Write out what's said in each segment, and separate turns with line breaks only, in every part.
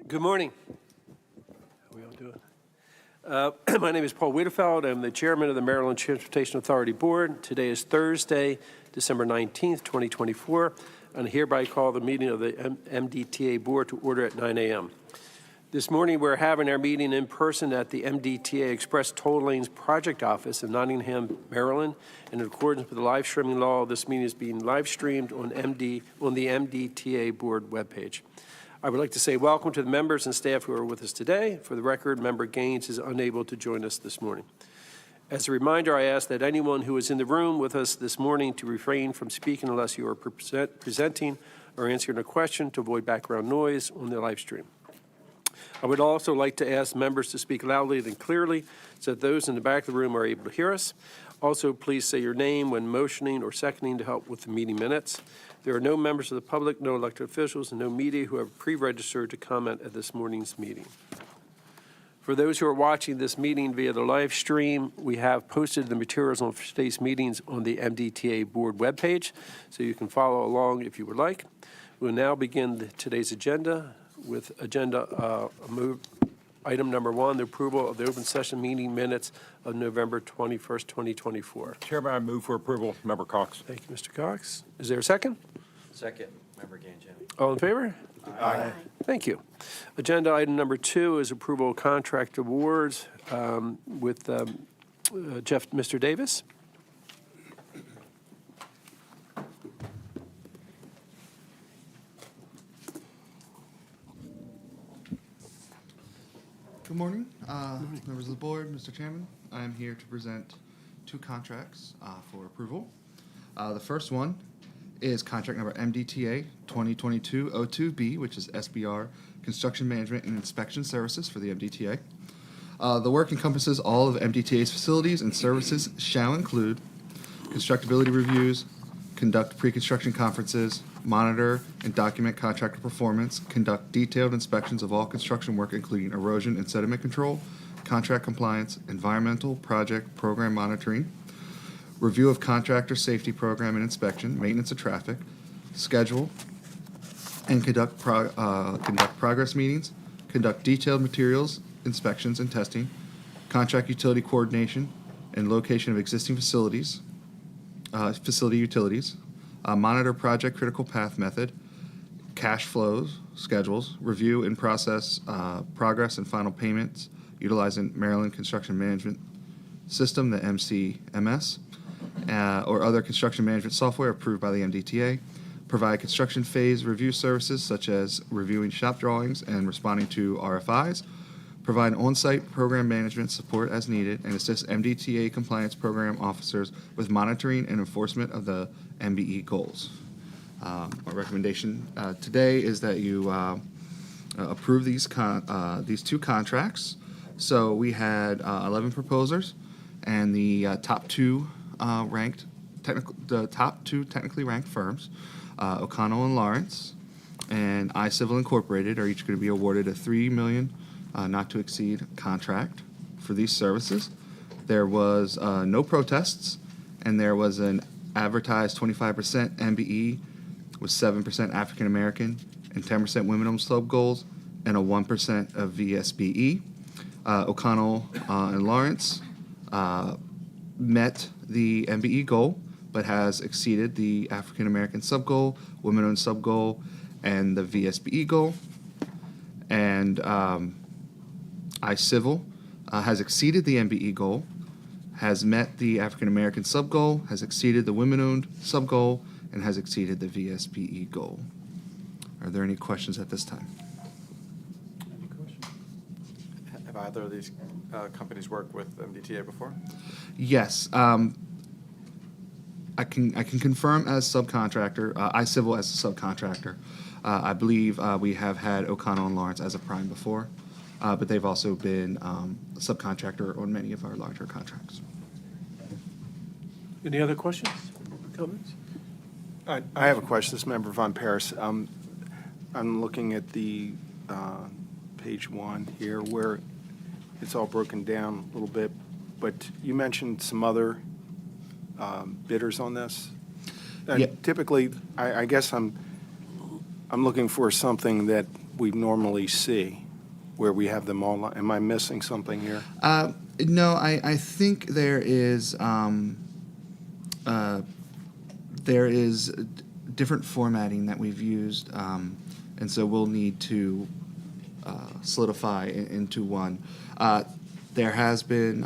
Good morning. How we all doing? My name is Paul Wiedefeld. I'm the chairman of the Maryland Transportation Authority Board. Today is Thursday, December 19th, 2024, and hereby call the meeting of the MDTA Board to order at 9 a.m. This morning, we're having our meeting in person at the MDTA Express Toll Lanes Project Office in Nottingham, Maryland. In accordance with the live streaming law, this meeting is being live streamed on the MDTA Board webpage. I would like to say welcome to the members and staff who are with us today. For the record, Member Gaines is unable to join us this morning. As a reminder, I ask that anyone who is in the room with us this morning to refrain from speaking unless you are presenting or answering a question to avoid background noise on the live stream. I would also like to ask members to speak loudly and clearly so that those in the back of the room are able to hear us. Also, please say your name when motioning or seconding to help with the meeting minutes. There are no members of the public, no elected officials, and no media who have pre-registered to comment at this morning's meeting. For those who are watching this meeting via the live stream, we have posted the materials on today's meetings on the MDTA Board webpage, so you can follow along if you would like. We'll now begin today's agenda with item number 1, the approval of the open session meeting minutes of November 21st, 2024.
Chairman, I move for approval. Member Cox.
Thank you, Mr. Cox. Is there a second?
Second, Member Gaines.
All in favor?
Aye.
Thank you. Agenda item number 2 is approval of contract awards with Mr. Davis.
Good morning, members of the board, Mr. Chairman. I am here to present 2 contracts for approval. The first one is contract number MDTA 2022-02B, which is SBR Construction Management and Inspection Services for the MDTA. The work encompasses all of MDTA's facilities and services shall include constructability reviews, conduct pre-construction conferences, monitor and document contractor performance, conduct detailed inspections of all construction work including erosion and sediment control, contract compliance, environmental, project, program monitoring, review of contractor safety program and inspection, maintenance of traffic, schedule, and conduct progress meetings, conduct detailed materials inspections and testing, contract utility coordination and location of existing facility utilities, monitor project critical path method, cash flows, schedules, review and process progress and final payments utilizing Maryland Construction Management System, the MCMS, or other construction management software approved by the MDTA, provide construction phase review services such as reviewing shop drawings and responding to RFIs, provide on-site program management support as needed, and assist MDTA compliance program officers with monitoring and enforcement of the MBE goals. Our recommendation today is that you approve these 2 contracts. So we had 11 proposers, and the top two technically ranked firms, O'Connell and Lawrence and iCivil Incorporated, are each going to be awarded a $3 million not to exceed contract for these services. There was no protests, and there was an advertised 25% MBE with 7% African American and 10% women-owned sub goals and a 1% of VSBE. O'Connell and Lawrence met the MBE goal, but has exceeded the African American sub goal, women-owned sub goal, and the VSBE goal. And iCivil has exceeded the MBE goal, has met the African American sub goal, has exceeded the women-owned sub goal, and has exceeded the VSBE goal. Are there any questions at this time?
Any questions?
Have either of these companies worked with MDTA before?
Yes. I can confirm as subcontractor, iCivil as a subcontractor. I believe we have had O'Connell and Lawrence as a prime before, but they've also been a subcontractor on many of our larger contracts.
Any other questions, comments?
I have a question. This is Member Von Paris. I'm looking at the page 1 here where it's all broken down a little bit, but you mentioned some other bidders on this.
Yeah.
Typically, I guess I'm looking for something that we normally see, where we have them all. Am I missing something here?
No, I think there is different formatting that we've used, and so we'll need to solidify into one. There has been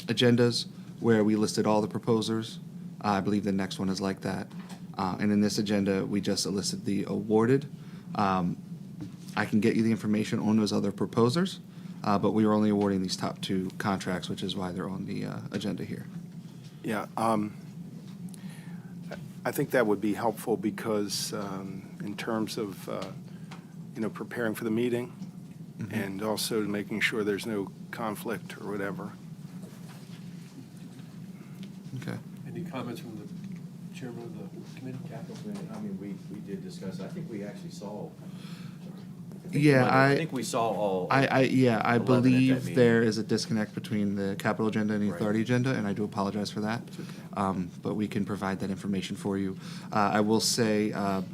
agendas where we listed all the proposers. I believe the next one is like that. And in this agenda, we just listed the awarded. I can get you the information on those other proposers, but we are only awarding these top two contracts, which is why they're on the agenda here.
Yeah, I think that would be helpful because in terms of, preparing for the meeting and also making sure there's no conflict or whatever.
Okay.
Any comments from the chairman of the committee?
I mean, we did discuss, I think we actually saw.
Yeah,
I think we saw all.
I
11 at that
believe
meeting.
there is a disconnect between the capital agenda and the authority agenda, and I do apologize for that. But we can provide that information for you. I will say, your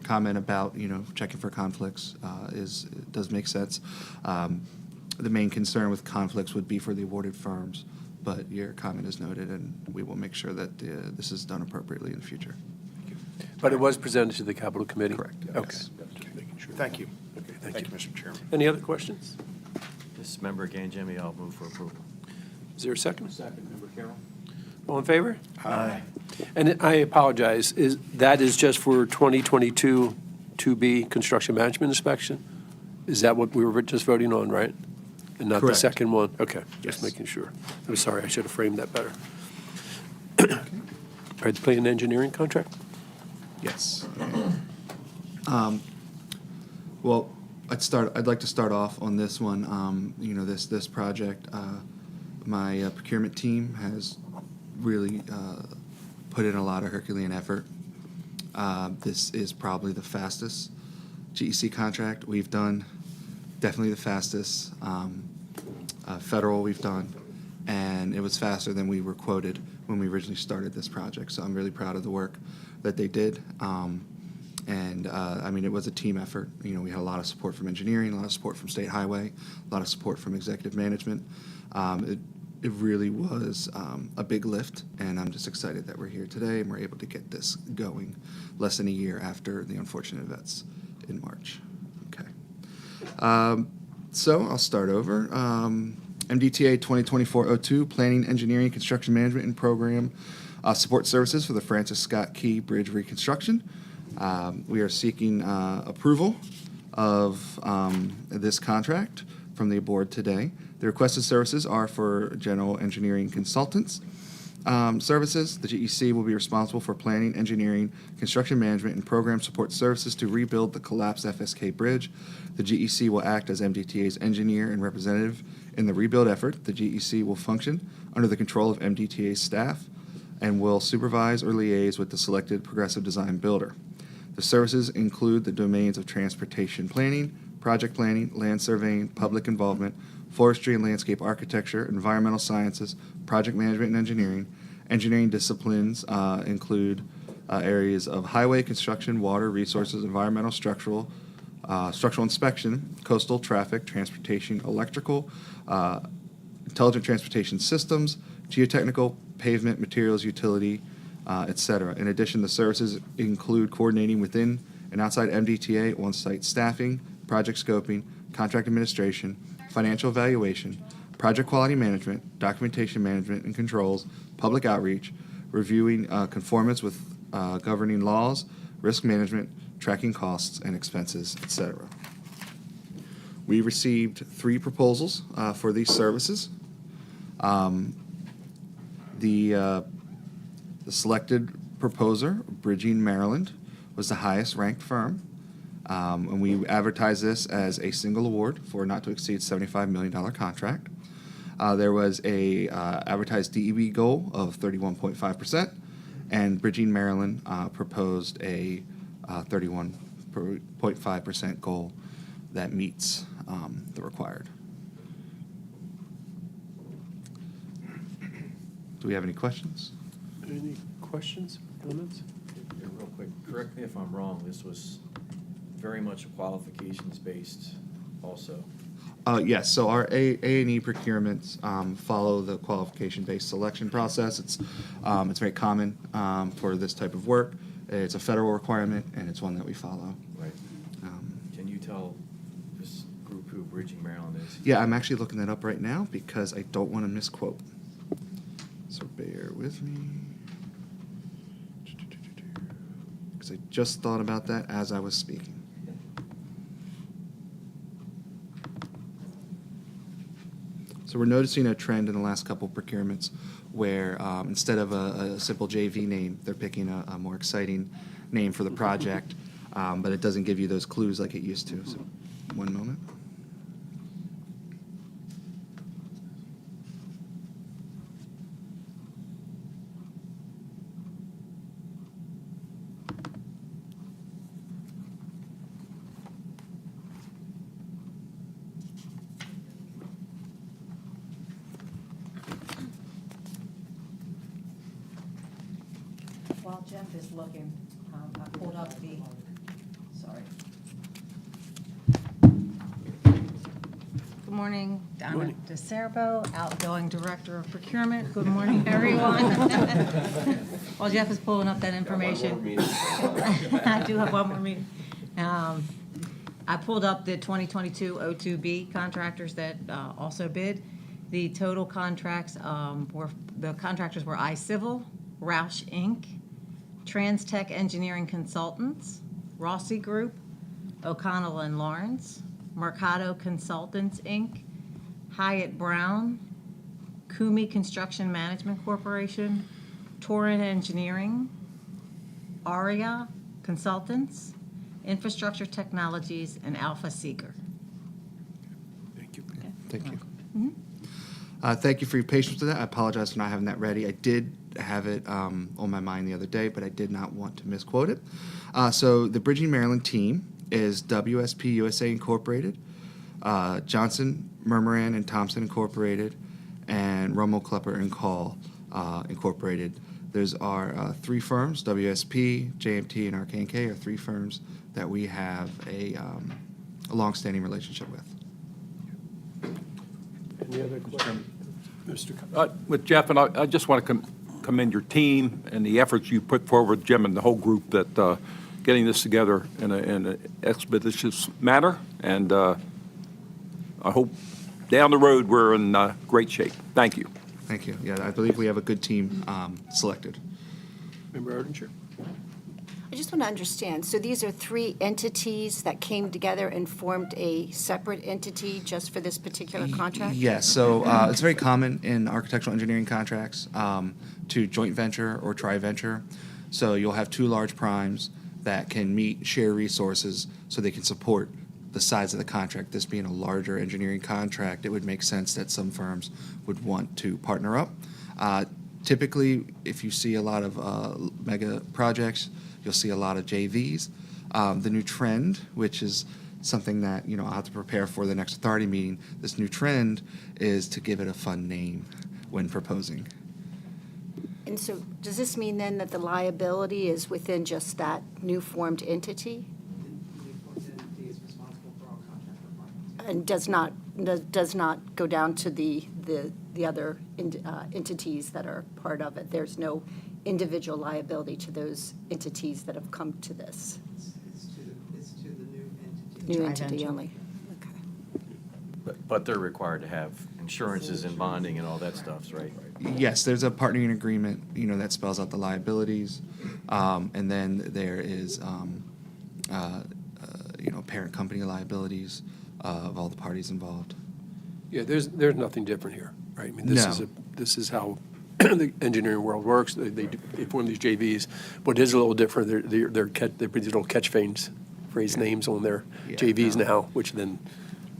comment about, checking for conflicts, it does make sense. The main concern with conflicts would be for the awarded firms, but your comment is noted, and we will make sure that this is done appropriately in the future.
But it was presented to the capital committee?
Correct,
Okay.
yes.
Just making sure.
Thank you.
Okay,
Thank you, Mr. Chairman.
Any other questions?
This member again, Jimmy, I'll move for approval.
Is there a second?
Second, member Carroll.
All in favor?
Aye.
And I apologize, that is just for 2022 2B construction management inspection? Is that what we were just voting on, right? And not the
Correct.
second one? Okay, just
Yes.
making sure. I'm sorry, I should have framed that better. All right, the plan engineering contract?
Yes. Well, I'd like to start off on this one. This project, my procurement team has really put in a lot of Herculean effort. This is probably the fastest GEC contract we've done, definitely the fastest federal we've done, and it was faster than we were quoted when we originally started this project. So I'm really proud of the work that they did. It was a team effort. We had a lot of support from engineering, a lot of support from State Highway, a lot of support from executive management. It really was a big lift, and I'm just excited that we're here today and we're able to get this going less than a year after the unfortunate events in March. Okay. So I'll start over. MDTA 2024-02, Planning, Engineering, Construction Management, and Program Support Services for the Francis Scott Key Bridge Reconstruction. We are seeking approval of this contract from the board today. The requested services are for general engineering consultants services. The GEC will be responsible for planning, engineering, construction management, and program support services to rebuild the collapsed FSK bridge. The GEC will act as MDTA's engineer and representative in the rebuild effort. The GEC will function under the control of MDTA's staff and will supervise or liaise with the selected progressive design builder. The services include the domains of transportation planning, project planning, land surveying, public involvement, forestry and landscape architecture, environmental sciences, project management and engineering. Engineering disciplines include areas of highway construction, water resources, environmental, structural inspection, coastal traffic, transportation, electrical, intelligent transportation systems, geotechnical, pavement, materials, utility, etc. In addition, the services include coordinating within and outside MDTA on-site staffing, project scoping, contract administration, financial evaluation, project quality management, documentation management and controls, public outreach, reviewing conformance with governing laws, risk management, tracking costs and expenses, etc. We received 3 proposals for these services. The selected proposer, Bridging Maryland, was the highest ranked firm. And we advertised this as a single award for not to exceed $75 million contract. There was a advertised DEB goal of 31.5%, and Bridging Maryland proposed a 31.5% goal that meets the required. Do we have any questions?
Any questions, comments?
Real quick, correct me if I'm wrong, this was very much qualifications-based also.
Yes, so our A&E procurements follow the qualification-based selection process. It's very common for this type of work. It's a federal requirement, and it's one that we follow.
Right. Can you tell this group who Bridging Maryland is?
Yeah, I'm actually looking that up right now because I don't want to misquote. So bear with me. Because I just thought about that as I was speaking. So we're noticing a trend in the last couple procurements where instead of a simple JV name, they're picking a more exciting name for the project, but it doesn't give you those clues like it used to. So, one moment.
While Jeff is looking, I pulled up the, sorry. Good morning, Donna
Morning.
DeCerbo, outgoing Director of Procurement. Good morning, everyone. While Jeff is pulling up that information. I do have one more meeting. I pulled up the 2022 O2B contractors that also bid. The total contracts the contractors were iCivil, Roush Inc., Transtech Engineering Consultants, Rossi Group, O'Connell and Lawrence, Mercado Consultants, Inc., Hyatt Brown, Kumi Construction Management Corporation, Torrent Engineering, Aria Consultants, Infrastructure Technologies, and Alpha Seeker.
Thank you.
Thank you. Thank you for your patience with that. I apologize for not having that ready. I did have it on my mind the other day, but I did not want to misquote it. So the Bridging Maryland team is WSP USA Incorporated, Johnson, Murmuran, and Thompson Incorporated, and Rummel, Klepper, and Call Incorporated. There's our three firms, WSP, JMT, and RK&K are three firms that we have a longstanding relationship with.
Any other questions? Mr.
With Jeff, and I just want to commend your team and the efforts you put forward, Jim, and the whole group that getting this together in an expeditious manner. And I hope down the road we're in great shape. Thank you.
Thank you. Yeah, I believe we have a good team selected.
Member Ardenshire?
I just want to understand, so these are three entities that came together and formed a separate entity just for this particular contract?
Yes, so it's very common in architectural engineering contracts to joint venture or tri-venture. So you'll have two large primes that can share resources so they can support the size of the contract. This being a larger engineering contract, it would make sense that some firms would want to partner up. Typically, if you see a lot of mega projects, you'll see a lot of JVs. The new trend, which is something that I'll have to prepare for the next authority meeting, this new trend is to give it a fun name when proposing.
And so does this mean then that the liability is within just that new formed entity?
is responsible for all contract requirements.
And does not go down to the other entities that are part of it? There's no individual liability to those entities that have come to this?
It's to the new entity.
New entity
Tri-venture.
only? Okay.
But they're required to have insurances and bonding and all that stuff, right?
Yes, there's a partnering agreement, that spells out the liabilities, and then there is, parent company liabilities of all the parties involved.
Yeah, there's nothing different here, right? I mean, this is how the engineering world works. They form these JVs. What is a little different, they put these little phrase names on their
Yeah,
JVs
no.
now, which then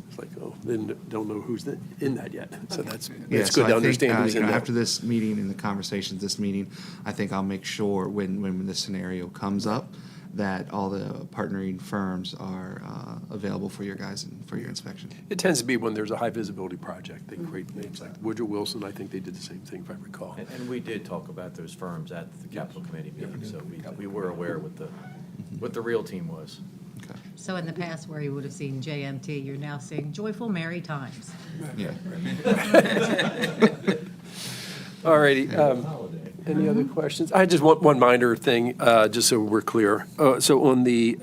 it's like, then don't know who's in that yet. So it's
Yeah,
good
so
to
I
understand
think,
who's in that.
after this meeting and the conversations this meeting, I think I'll make sure when this scenario comes up that all the partnering firms are available for your guys and for your inspection.
It tends to be when there's a high visibility project. They create names like Woodrow Wilson. I think they did the same thing, if I recall.
And we did talk about those firms at the capital committee meeting, so we were aware what the real team was.
Okay.
So in the past where you would have seen JMT, you're now seeing Joyful Merry Times.
Yeah.
All righty. Any other questions? I just want one minor thing, just so we're clear. So on the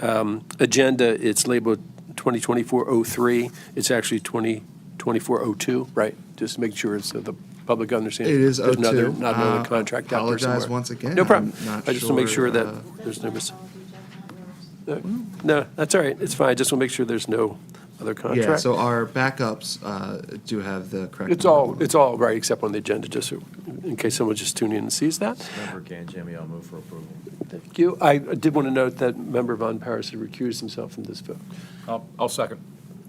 agenda, it's labeled 2024-03. It's actually 2024-02, right? Just to make sure so the public understands.
It is
There's
02.
not another contract out there somewhere.
Apologize once again.
No problem.
I'm not
I just want to make sure
sure,
that there's no No, that's all right. It's fine. I just want to make sure there's no other contract.
Yeah, so our backups do have the correct.
It's all right, except on the agenda, just so, in case someone just tuned in and sees that.
Member Jimmy, I'll move for approval.
Thank you. I did want to note that Member Von Paris had recused himself from this vote.
I'll second.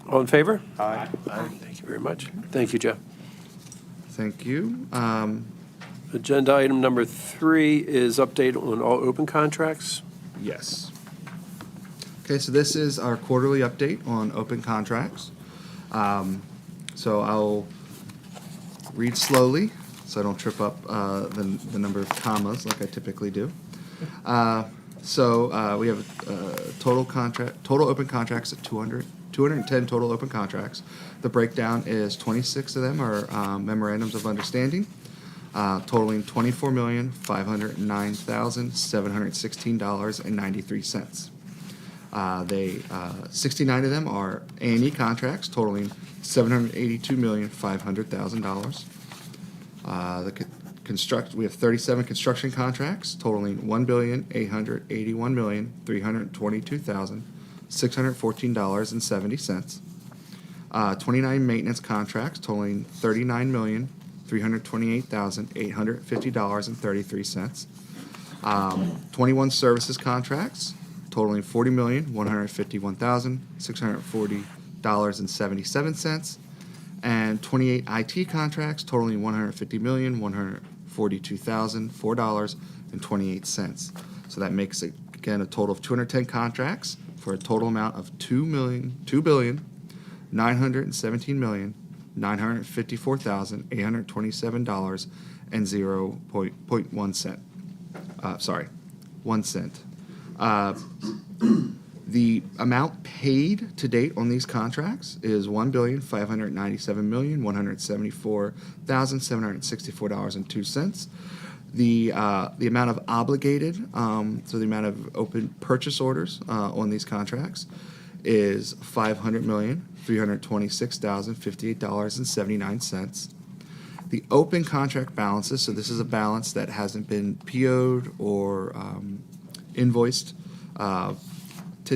All in favor? Aye. Thank you very much. Thank you, Jeff.
Thank you.
Agenda item number 3 is update on all open contracts.
Yes. Okay, so this is our quarterly update on open contracts. So I'll read slowly so I don't trip up the number of commas like I typically do. So we have total open contracts at 210 total open contracts. The breakdown is 26 of them are memorandums of understanding, totaling $24,509,716.93. 69 of them are A&E contracts totaling $782,500,000. We have 37 construction contracts totaling $1,881,322,614.70. 29 maintenance contracts totaling $39,328,850.33. 21 services contracts totaling $40,151,640.77, and 28 IT contracts totaling $150,142,004.28. So that makes it, again, a total of 210 contracts for a total amount of $2,917,954,827 and 0.1 cent. 1 cent. The amount paid to date on these contracts is $1,597,174,764.02. The amount of obligated, so the amount of open purchase orders on these contracts is $500,326,058.79. The open contract balances, so this is a balance that hasn't been PO'd or invoiced to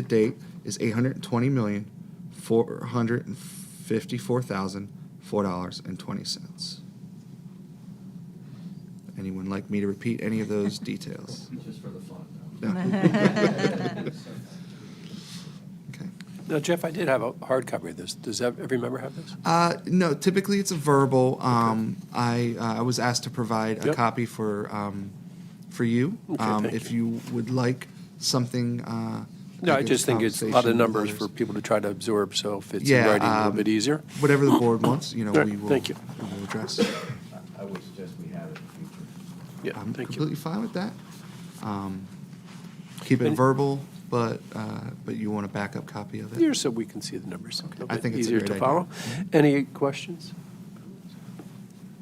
date, is $820,454,004.20. Anyone like me to repeat any of those details?
Just for the fun,
No. Okay.
Now, Jeff, I did have a hard copy of this. Does every member have this?
No, typically it's a verbal. I was asked to provide a
Yep.
copy for you.
Okay, thank
If you would like something.
No, I
like a
just think it's a lot
conversation
of
with
numbers
others.
for people to try to absorb, so if it's in
Yeah,
writing, a little bit easier.
Whatever the board wants,
All right,
we will.
thank you.
We will address.
I would suggest we have it in the future.
Yeah,
I'm
thank you.
completely fine with that. Keep it
And-
verbal, but you want a backup copy of it?
Here, so we can see the numbers. A little
I
bit
think it's a
easier
great
to
idea.
follow. Any questions?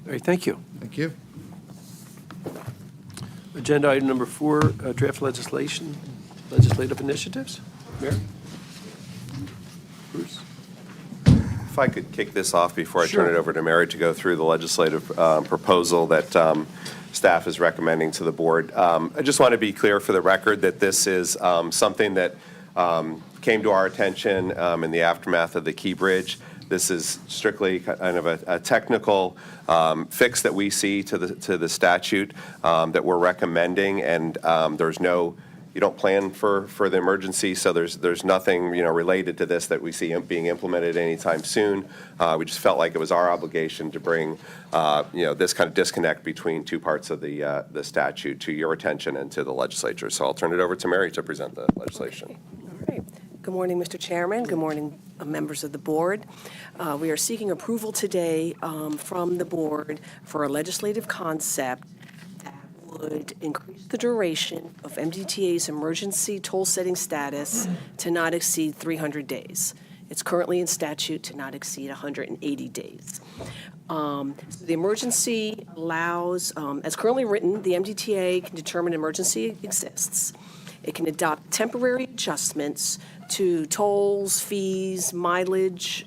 All right, thank you.
Thank you.
Agenda item number 4, draft legislative initiatives. Mayor? Bruce?
If I could kick this off before I turn
Sure.
it over to Mary to go through the legislative proposal that staff is recommending to the board. I just want to be clear for the record that this is something that came to our attention in the aftermath of the Key Bridge. This is strictly kind of a technical fix that we see to the statute that we're recommending, and there's no, you don't plan for the emergency, so there's nothing, related to this that we see being implemented anytime soon. We just felt like it was our obligation to bring, this kind of disconnect between two parts of the statute to your attention and to the legislature. So I'll turn it over to Mary to present the legislation.
All right. Good morning, Mr. Chairman. Good morning, members of the board. We are seeking approval today from the board for a legislative concept that would increase the duration of MDTA's emergency toll setting status to not exceed 300 days. It's currently in statute to not exceed 180 days. So the emergency allows, as currently written, the MDTA can determine an emergency exists. It can adopt temporary adjustments to tolls, fees, mileage,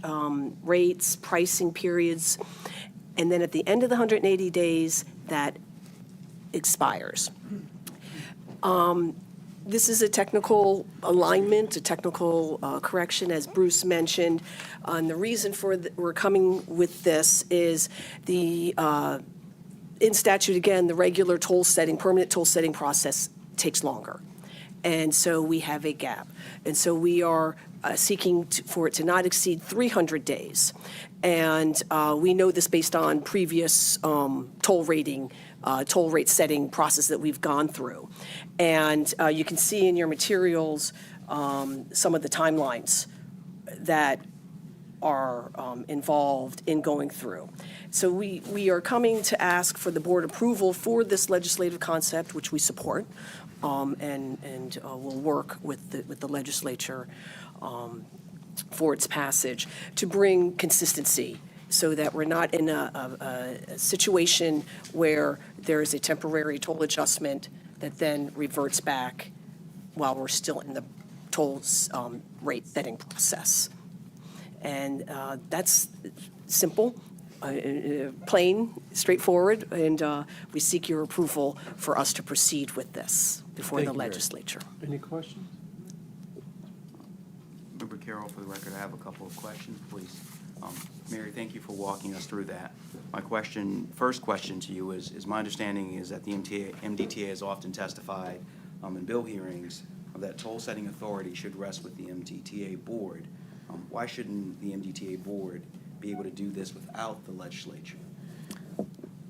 rates, pricing periods, and then at the end of the 180 days, that expires. This is a technical alignment, a technical correction, as Bruce mentioned. And the reason for we're coming with this is in statute, again, the regular toll setting, permanent toll setting process takes longer. And so we have a gap. And so we are seeking for it to not exceed 300 days. And we know this based on previous toll rate setting process that we've gone through. And you can see in your materials some of the timelines that are involved in going through. So we are coming to ask for the board approval for this legislative concept, which we support, and we'll work with the legislature for its passage to bring consistency so that we're not in a situation where there is a temporary toll adjustment that then reverts back while we're still in the tolls rate setting process. And that's simple, plain, straightforward, and we seek your approval for us to proceed with this before
Thank
the
you, Mary.
legislature.
Any questions?
Member Carroll, for the record, I have a couple of questions, please. Mary, thank you for walking us through that. My first question to you is my understanding is that the MDTA has often testified in bill hearings that toll setting authority should rest with the MDTA board. Why shouldn't the MDTA board be able to do this without the legislature?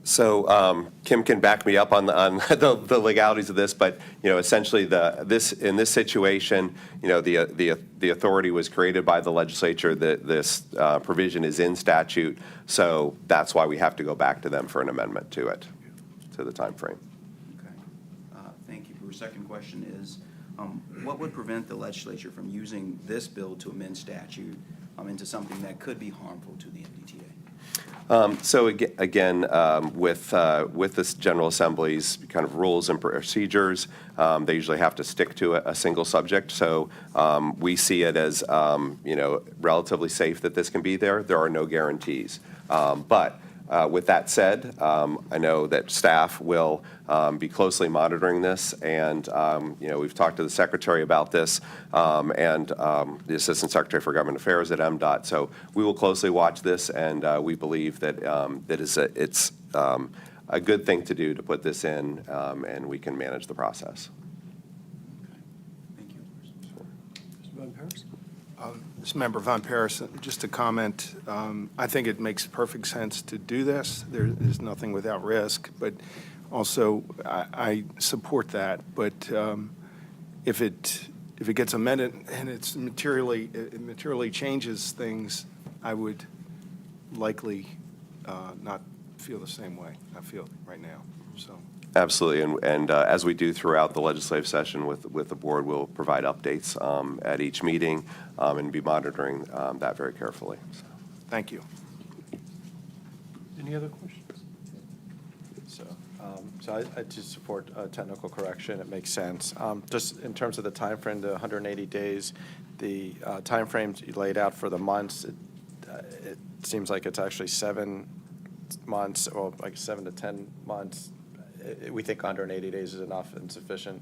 So Kim can back me up on the legalities of this, but essentially in this situation, the authority was created by the legislature. This provision is in statute, so that's why we have to go back to them for an amendment to it, to the time frame.
Okay. Thank you. Your second question is, what would prevent the legislature from using this bill to amend statute into something that could be harmful to the MDTA?
So again, with this General Assembly's kind of rules and procedures, they usually have to stick to a single subject. So we see it as relatively safe that this can be there. There are no guarantees. But with that said, I know that staff will be closely monitoring this, and we've talked to the Secretary about this, and the Assistant Secretary for Government Affairs at MDOT. So we will closely watch this, and we believe that it's a good thing to do to put this in, and we can manage the process.
Thank you.
Mr. Von Paris?
This Member Von Paris, just a comment. I think it makes perfect sense to do this. There is nothing without risk, but also I support that. But if it gets amended and it materially changes things, I would likely not feel the same way I feel right now. So.
Absolutely, and as we do throughout the legislative session with the board, we'll provide updates at each meeting and be monitoring that very carefully. So.
Thank you.
Any other questions?
So I just support technical correction. It makes sense. Just in terms of the time frame, the 180 days, the time frames you laid out for the months, it seems like it's actually 7 months, or like 7 to 10 months. We think 180 days is enough and sufficient.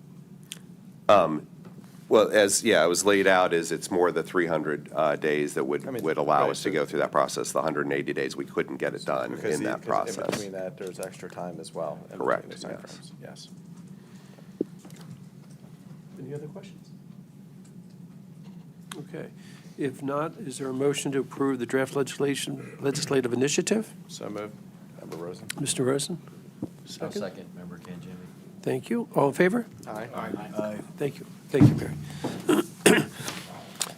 Well, it was laid out as it's more the 300 days that would allow
right,
us to go through that process. The 180 days, we couldn't get it done in that process.
In between that, there's extra time as well. In
Correct,
between the
yes.
timeframes. Yes.
Any other questions? Okay. If not, is there a motion to approve the draft legislative initiative?
So moved. Member Rosen.
Mr. Rosen?
I'll second, Member Canjemi.
Thank you. All in favor?
Aye.
Thank you. Thank you, Mary.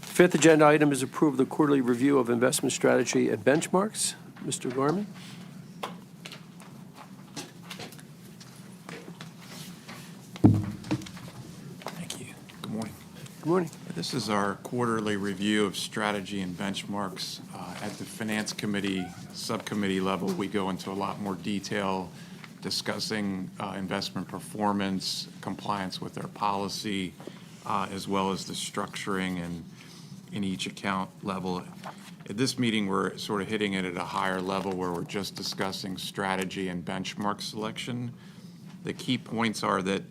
Fifth agenda item is approve the quarterly review of investment strategy and benchmarks. Mr. Gorman? morning.
This is our quarterly review of strategy and benchmarks. At the Finance Committee, subcommittee level, we go into a lot more detail discussing investment performance, compliance with our policy, as well as the structuring and in each account level. At this meeting, we're sort of hitting it at a higher level where we're just discussing strategy and benchmark selection. The key points are that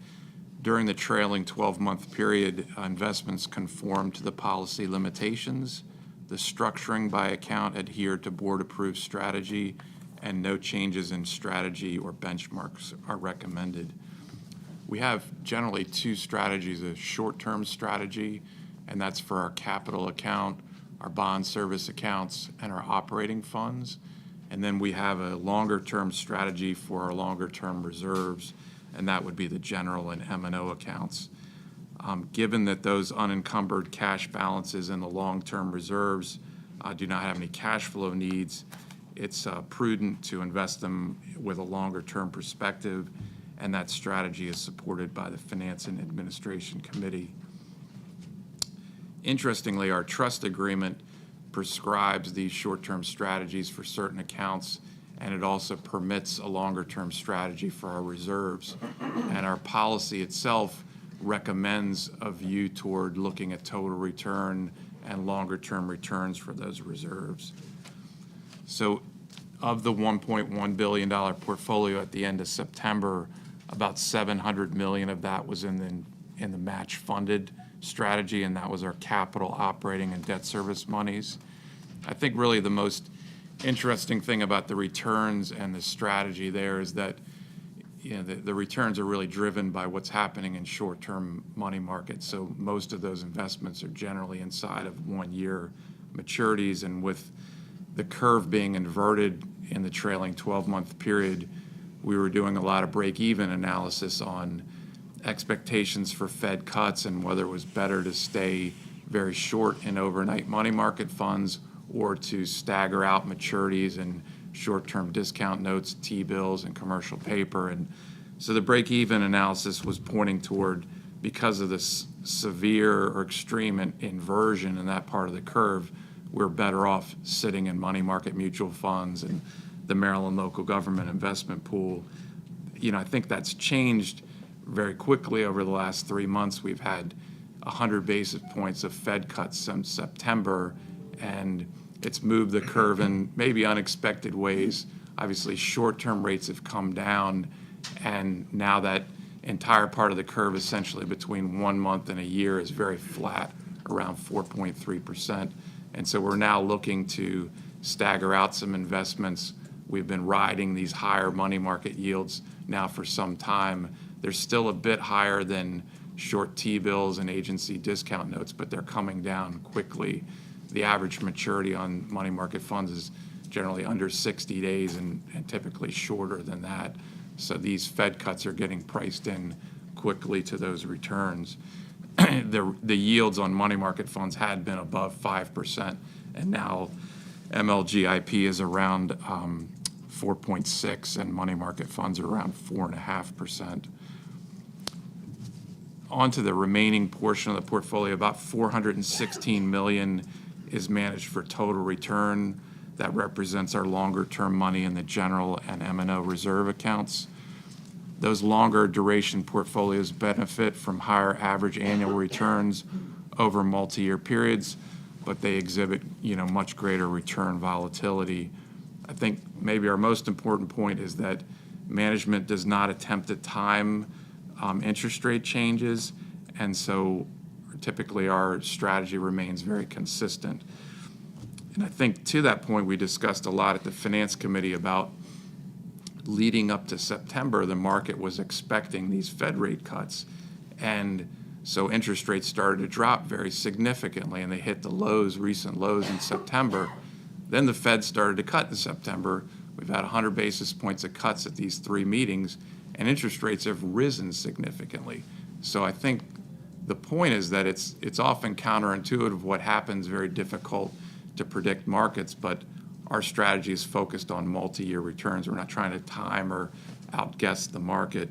during the trailing 12-month period, investments conform to the policy limitations. The structuring by account adhered to board-approved strategy, and no changes in strategy or benchmarks are recommended. We have generally two strategies: a short-term strategy, and that's for our capital account, our bond service accounts, and our operating funds. And then we have a longer-term strategy for our longer-term reserves, and that would be the general and M&O accounts. Given that those unencumbered cash balances in the long-term reserves do not have any cash flow needs, it's prudent to invest them with a longer-term perspective, and that strategy is supported by the Finance and Administration Committee. Interestingly, our trust agreement prescribes these short-term strategies for certain accounts, and it also permits a longer-term strategy for our reserves. And our policy itself recommends a view toward looking at total return and longer-term returns for those reserves. So of the $1.1 billion portfolio at the end of September, about $700 million of that was in the match-funded strategy, and that was our capital, operating, and debt service monies. I think really the most interesting thing about the returns and the strategy there is that the returns are really driven by what's happening in short-term money markets. So most of those investments are generally inside of 1-year maturities, and with the curve being inverted in the trailing 12-month period, we were doing a lot of break-even analysis on expectations for Fed cuts and whether it was better to stay very short in overnight money market funds or to stagger out maturities and short-term discount notes, T-bills, and commercial paper. And so the break-even analysis was pointing toward, because of this severe or extreme inversion in that part of the curve, we're better off sitting in money market mutual funds and the Maryland local government investment pool. I think that's changed very quickly over the last 3 months. We've had 100 basis points of Fed cuts since September, and it's moved the curve in maybe unexpected ways. Obviously, short-term rates have come down, and now that entire part of the curve, essentially between 1 month and a year, is very flat, around 4.3%. And so we're now looking to stagger out some investments. We've been riding these higher money market yields now for some time. They're still a bit higher than short T-bills and agency discount notes, but they're coming down quickly. The average maturity on money market funds is generally under 60 days and typically shorter than that. So these Fed cuts are getting priced in quickly to those returns. The yields on money market funds had been above 5%, and now MLGIP is around 4.6%, and money market funds are around 4.5%. On to the remaining portion of the portfolio, about $416 million is managed for total return. That represents our longer-term money in the general and M&O reserve accounts. Those longer duration portfolios benefit from higher average annual returns over multi-year periods, but they exhibit, much greater return volatility. I think maybe our most important point is that management does not attempt to time interest rate changes, and so typically our strategy remains very consistent. And I think to that point, we discussed a lot at the Finance Committee about leading up to September, the market was expecting these Fed rate cuts, and so interest rates started to drop very significantly, and they hit the recent lows in September. Then the Fed started to cut in September. We've had 100 basis points of cuts at these 3 meetings, and interest rates have risen significantly. So I think the point is that it's often counterintuitive what happens, very difficult to predict markets, but our strategy is focused on multi-year returns. We're not trying to time or outguess the market.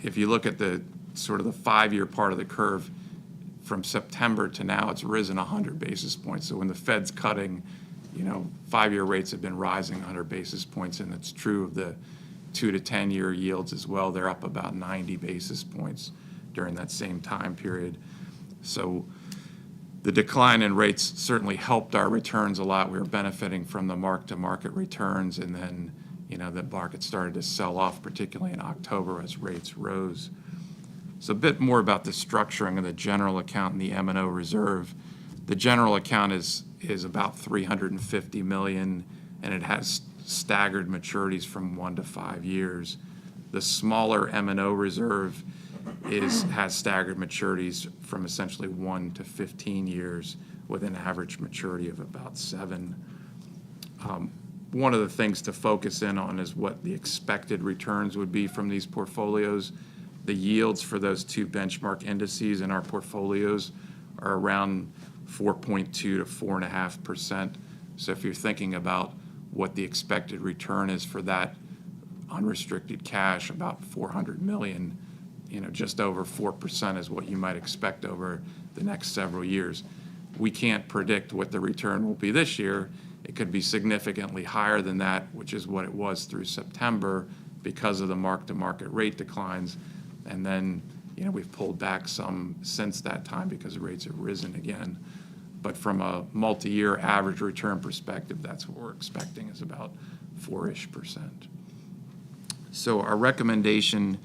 If you look at the sort of the 5-year part of the curve, from September to now, it's risen 100 basis points. So when the Fed's cutting, 5-year rates have been rising 100 basis points, and it's true of the 2 to 10-year yields as well. They're up about 90 basis points during that same time period. So the decline in rates certainly helped our returns a lot. We were benefiting from the mark-to-market returns, and then, the market started to sell off, particularly in October as rates rose. So a bit more about the structuring of the general account and the M&O reserve. The general account is about $350 million, and it has staggered maturities from 1 to 5 years. The smaller M&O reserve has staggered maturities from essentially 1 to 15 years with an average maturity of about 7. One of the things to focus in on is what the expected returns would be from these portfolios. The yields for those two benchmark indices in our portfolios are around 4.2 to 4.5%. So if you're thinking about what the expected return is for that unrestricted cash, about $400 million, just over 4% is what you might expect over the next several years. We can't predict what the return will be this year. It could be significantly higher than that, which is what it was through September because of the mark-to-market rate declines. And then, we've pulled back some since that time because rates have risen again. But from a multi-year average return perspective, that's what we're expecting is about 4-ish%. So our recommendation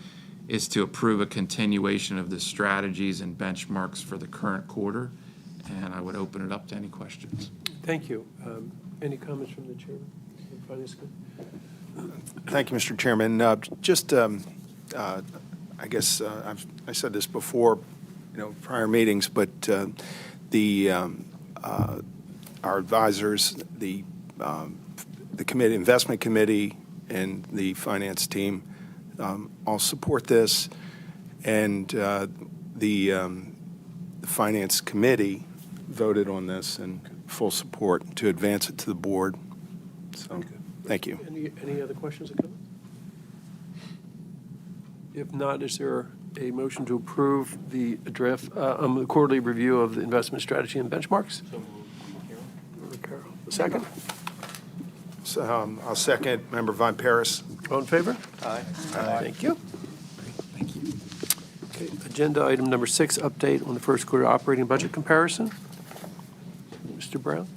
is to approve a continuation of the strategies and benchmarks for the current quarter. And I would open it up to any questions.
Thank you. Any comments from the chairman? Finance Committee?
Thank you, Mr. Chairman. I guess I said this before, prior meetings, but our advisors, the committee, investment committee, and the finance team all support this, and the finance committee voted on this in full support to advance it to the board. So,
Okay.
thank you.
Any other questions or comments? If not, is there a motion to approve the draft, the quarterly review of the investment strategy and benchmarks? So moved. Carol. Second?
So, I'll second Member Von Paris.
All in favor?
Aye.
Thank you. Okay, agenda item number 6, update on the first quarter operating budget comparison. Mr. Brown?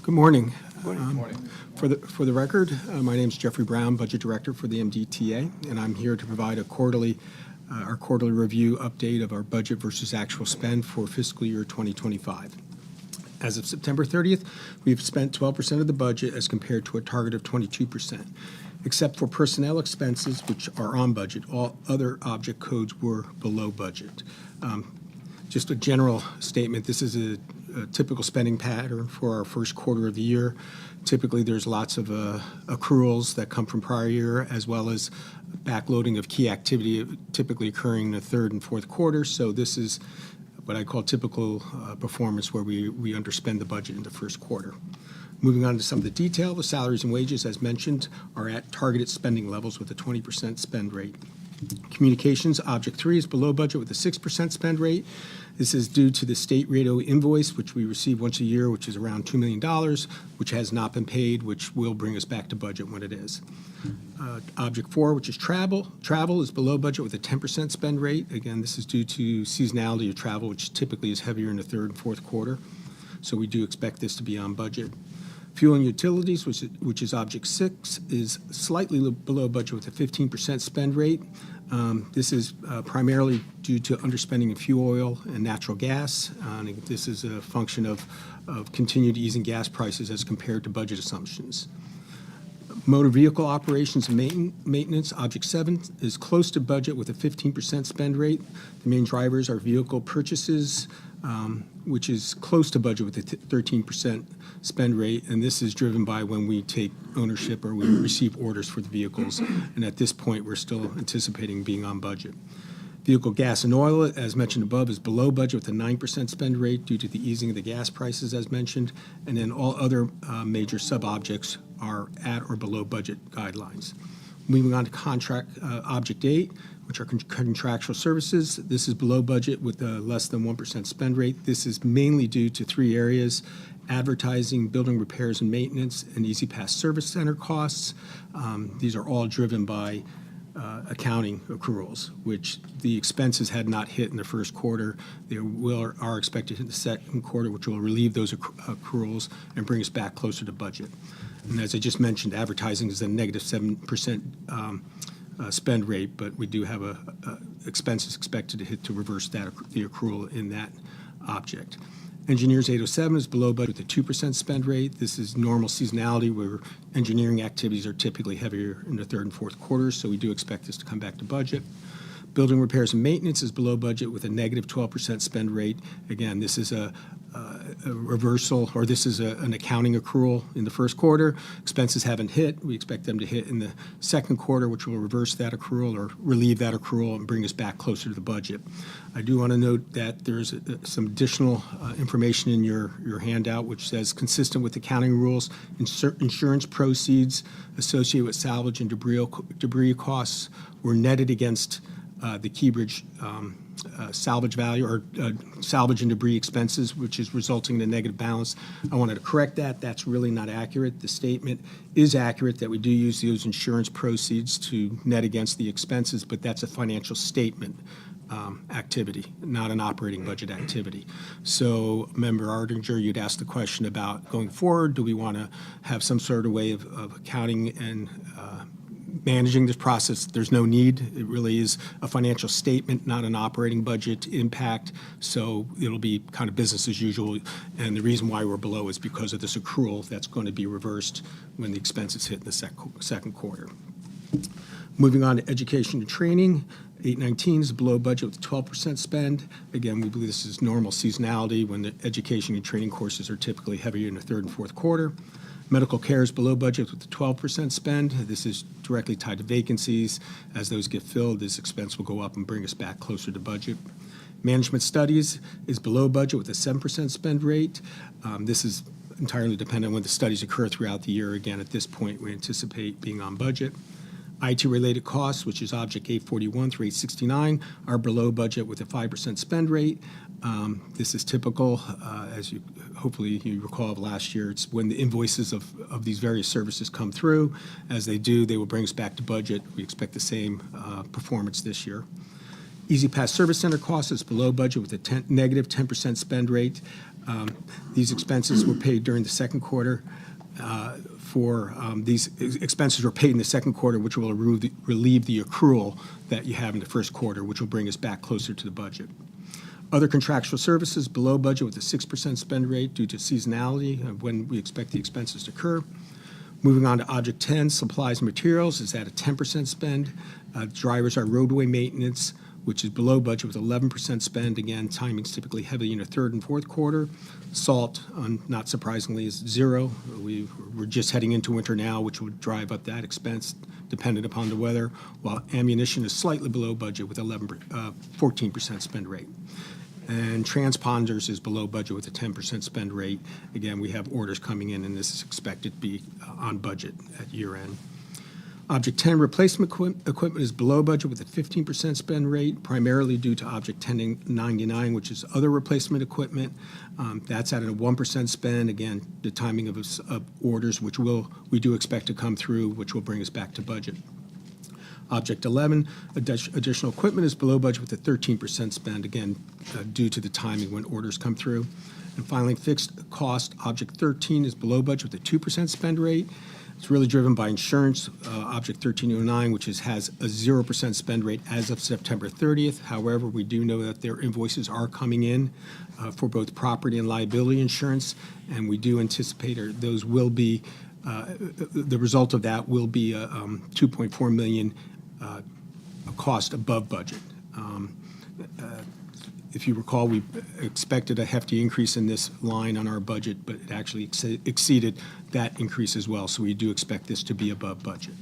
Good morning. For the record, my name is Jeffrey Brown, Budget Director for the MDTA, and I'm here to provide our quarterly review update of our budget versus actual spend for fiscal year 2025. As of September 30th, we've spent 12% of the budget as compared to a target of 22%. Except for personnel expenses, which are on budget, all other object codes were below budget. Just a general statement, this is a typical spending pattern for our first quarter of the year. Typically, there's lots of accruals that come from prior year, as well as backloading of key activity typically occurring in the third and fourth quarter. So this is what I call typical performance where we underspend the budget in the first quarter. Moving on to some of the detail, the salaries and wages, as mentioned, are at targeted spending levels with a 20% spend rate. Communications, Object 3, is below budget with a 6% spend rate. This is due to the state radio invoice, which we receive once a year, which is around $2 million, which has not been paid, which will bring us back to budget when it is. Object 4, which is travel. Travel is below budget with a 10% spend rate. Again, this is due to seasonality of travel, which typically is heavier in the third and fourth quarter. So we do expect this to be on budget. Fuel and utilities, which is Object 6, is slightly below budget with a 15% spend rate. This is primarily due to underspending in fuel oil and natural gas. This is a function of continued easing gas prices as compared to budget assumptions. Motor vehicle operations and maintenance, Object 7, is close to budget with a 15% spend rate. The main drivers are vehicle purchases, which is close to budget with a 13% spend rate, and this is driven by when we take ownership or we receive orders for the vehicles, and at this point, we're still anticipating being on budget. Vehicle gas and oil, as mentioned above, is below budget with a 9% spend rate due to the easing of the gas prices, as mentioned, and then all other major sub-objects are at or below budget guidelines. Moving on to contract object 8, which are contractual services. This is below budget with a less than 1% spend rate. This is mainly due to 3 areas: advertising, building repairs and maintenance, and EZPass service center costs. These are all driven by accounting accruals, which the expenses had not hit in the first quarter. They are expected to hit in the second quarter, which will relieve those accruals and bring us back closer to budget. And as I just mentioned, advertising is a negative 7% spend rate, but we do have expenses expected to hit to reverse the accrual in that object. Engineers 807 is below budget with a 2% spend rate. This is normal seasonality where engineering activities are typically heavier in the third and fourth quarters, so we do expect this to come back to budget. Building repairs and maintenance is below budget with a negative 12% spend rate. Again, this is a reversal, or this is an accounting accrual in the first quarter. Expenses haven't hit. We expect them to hit in the second quarter, which will reverse that accrual or relieve that accrual and bring us back closer to the budget. I do want to note that there's some additional information in your handout, which says, consistent with accounting rules, insurance proceeds associated with salvage and debris costs were netted against the Keybridge salvage value or salvage and debris expenses, which is resulting in a negative balance. I wanted to correct that. That's really not accurate. The statement is accurate that we do use those insurance proceeds to net against the expenses, but that's a financial statement activity, not an operating budget activity. So, Member Ardinger, you'd asked the question about going forward, do we want to have some sort of way of accounting and managing this process? There's no need. It really is a financial statement, not an operating budget impact. So it'll be kind of business as usual. And the reason why we're below is because of this accrual that's going to be reversed when the expenses hit in the second quarter. Moving on to education and training, 819 is below budget with 12% spend. Again, we believe this is normal seasonality when the education and training courses are typically heavier in the third and fourth quarter. Medical care is below budget with a 12% spend. This is directly tied to vacancies. As those get filled, this expense will go up and bring us back closer to budget. Management studies is below budget with a 7% spend rate. This is entirely dependent on when the studies occur throughout the year. Again, at this point, we anticipate being on budget. IT-related costs, which is Object 841 through 869, are below budget with a 5% spend rate. This is typical, as you hopefully you recall of last year. It's when the invoices of these various services come through. As they do, they will bring us back to budget. We expect the same performance this year. EZPass Service Center costs is below budget with a negative 10% spend rate. These expenses were paid during the second quarter. These expenses were paid in the second quarter, which will relieve the accrual that you have in the first quarter, which will bring us back closer to the budget. Other contractual services below budget with a 6% spend rate due to seasonality of when we expect the expenses to occur. Moving on to Object 10, supplies and materials is at a 10% spend. Drivers are roadway maintenance, which is below budget with 11% spend. Again, timing's typically heavy in the third and fourth quarter. Salt, not surprisingly, is 0. We're just heading into winter now, which would drive up that expense dependent upon the weather, while ammunition is slightly below budget with 14% spend rate. And transponders is below budget with a 10% spend rate. Again, we have orders coming in, and this is expected to be on budget at year end. Object 10 replacement equipment is below budget with a 15% spend rate, primarily due to Object 1099, which is other replacement equipment. That's at a 1% spend. Again, the timing of orders, which we do expect to come through, which will bring us back to budget. Object 11, additional equipment is below budget with a 13% spend, again, due to the timing when orders come through. And finally, fixed cost, Object 13 is below budget with a 2% spend rate. It's really driven by insurance, Object 1309, which has a 0% spend rate as of September 30th. However, we do know that their invoices are coming in for both property and liability insurance, and we do anticipate those will be, the result of that will be a $2.4 million cost above budget. If you recall, we expected a hefty increase in this line on our budget, but it actually exceeded that increase as well. So we do expect this to be above budget.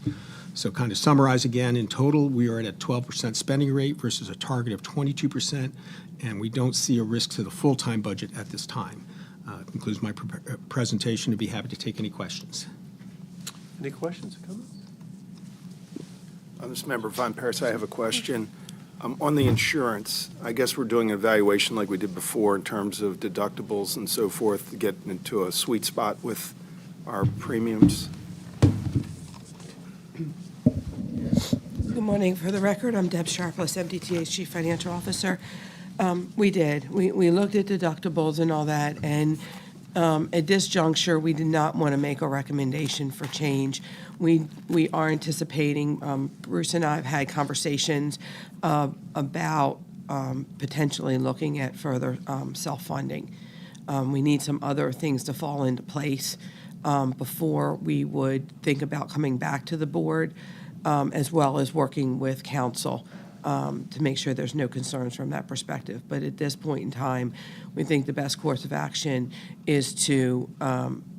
So kind of summarize again, in total, we are at a 12% spending rate versus a target of 22%, and we don't see a risk to the full-time budget at this time. Concludes my presentation. I'd be happy to take any questions.
Any questions or comments?
This member Von Paris, I have a question. On the insurance, I guess we're doing an evaluation like we did before in terms of deductibles and so forth to get into a sweet spot with our premiums.
Good morning. For the record, I'm Deb Sharpless, MDTA's Chief Financial Officer. We did. We looked at deductibles and all that, and at this juncture, we did not want to make a recommendation for change. We are anticipating, Bruce and I have had conversations about potentially looking at further self-funding. We need some other things to fall into place before we would think about coming back to the board, as well as working with counsel to make sure there's no concerns from that perspective. But at this point in time, we think the best course of action is to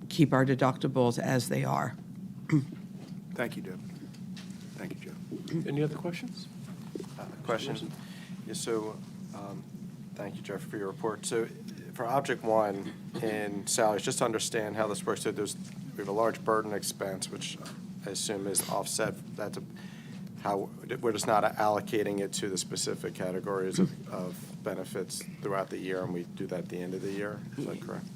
keep our deductibles as they are.
Thank you, Deb. Thank you, Joe.
Any other questions?
Question? Yeah, so, thank you, Jeff, for your report. So for Object 1 in salaries, just to understand how this works, so we have a large burden expense, which I assume is offset. That's how we're just not allocating it to the specific categories of benefits throughout the year, and we do that at the end of the year. Is that correct?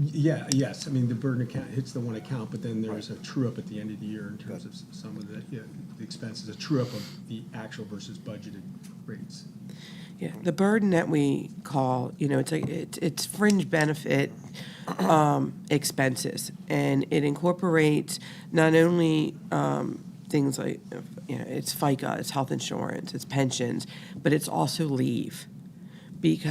Yes. I mean, the burden account hits the one account, but then there's a true-up at the end of the year in terms of some of the expenses, a true-up of the actual versus budgeted rates.
Yeah, the burden that we call, it's fringe benefit expenses, and it incorporates not only things like, it's FICA, it's health insurance, it's pensions, but it's also leave.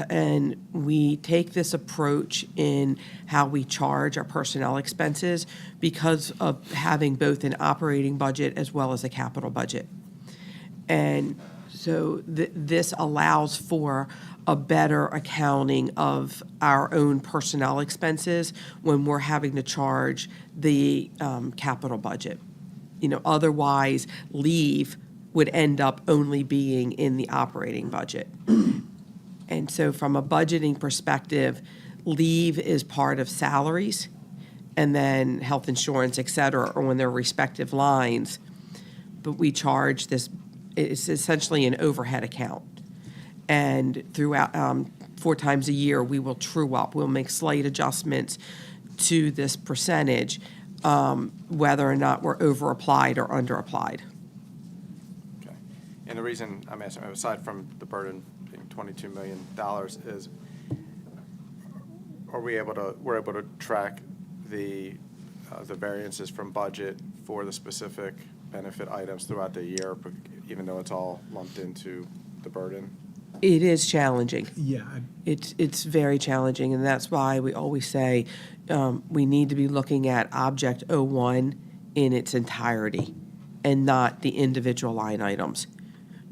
And we take this approach in how we charge our personnel expenses because of having both an operating budget as well as a capital budget. And so this allows for a better accounting of our own personnel expenses when we're having to charge the capital budget. Otherwise, leave would end up only being in the operating budget. And so from a budgeting perspective, leave is part of salaries, and then health insurance, et cetera, are on their respective lines. But we charge this, it's essentially an overhead account. And throughout, 4 times a year, we will true up. We'll make slight adjustments to this percentage, whether or not we're over-applied or under-applied.
Okay. And the reason I'm asking, aside from the burden being $22 million, is we're able to track the variances from budget for the specific benefit items throughout the year, even though it's all lumped into the burden?
It is challenging.
Yeah.
It's very challenging, and that's why we always say we need to be looking at Object 01 in its entirety and not the individual line items.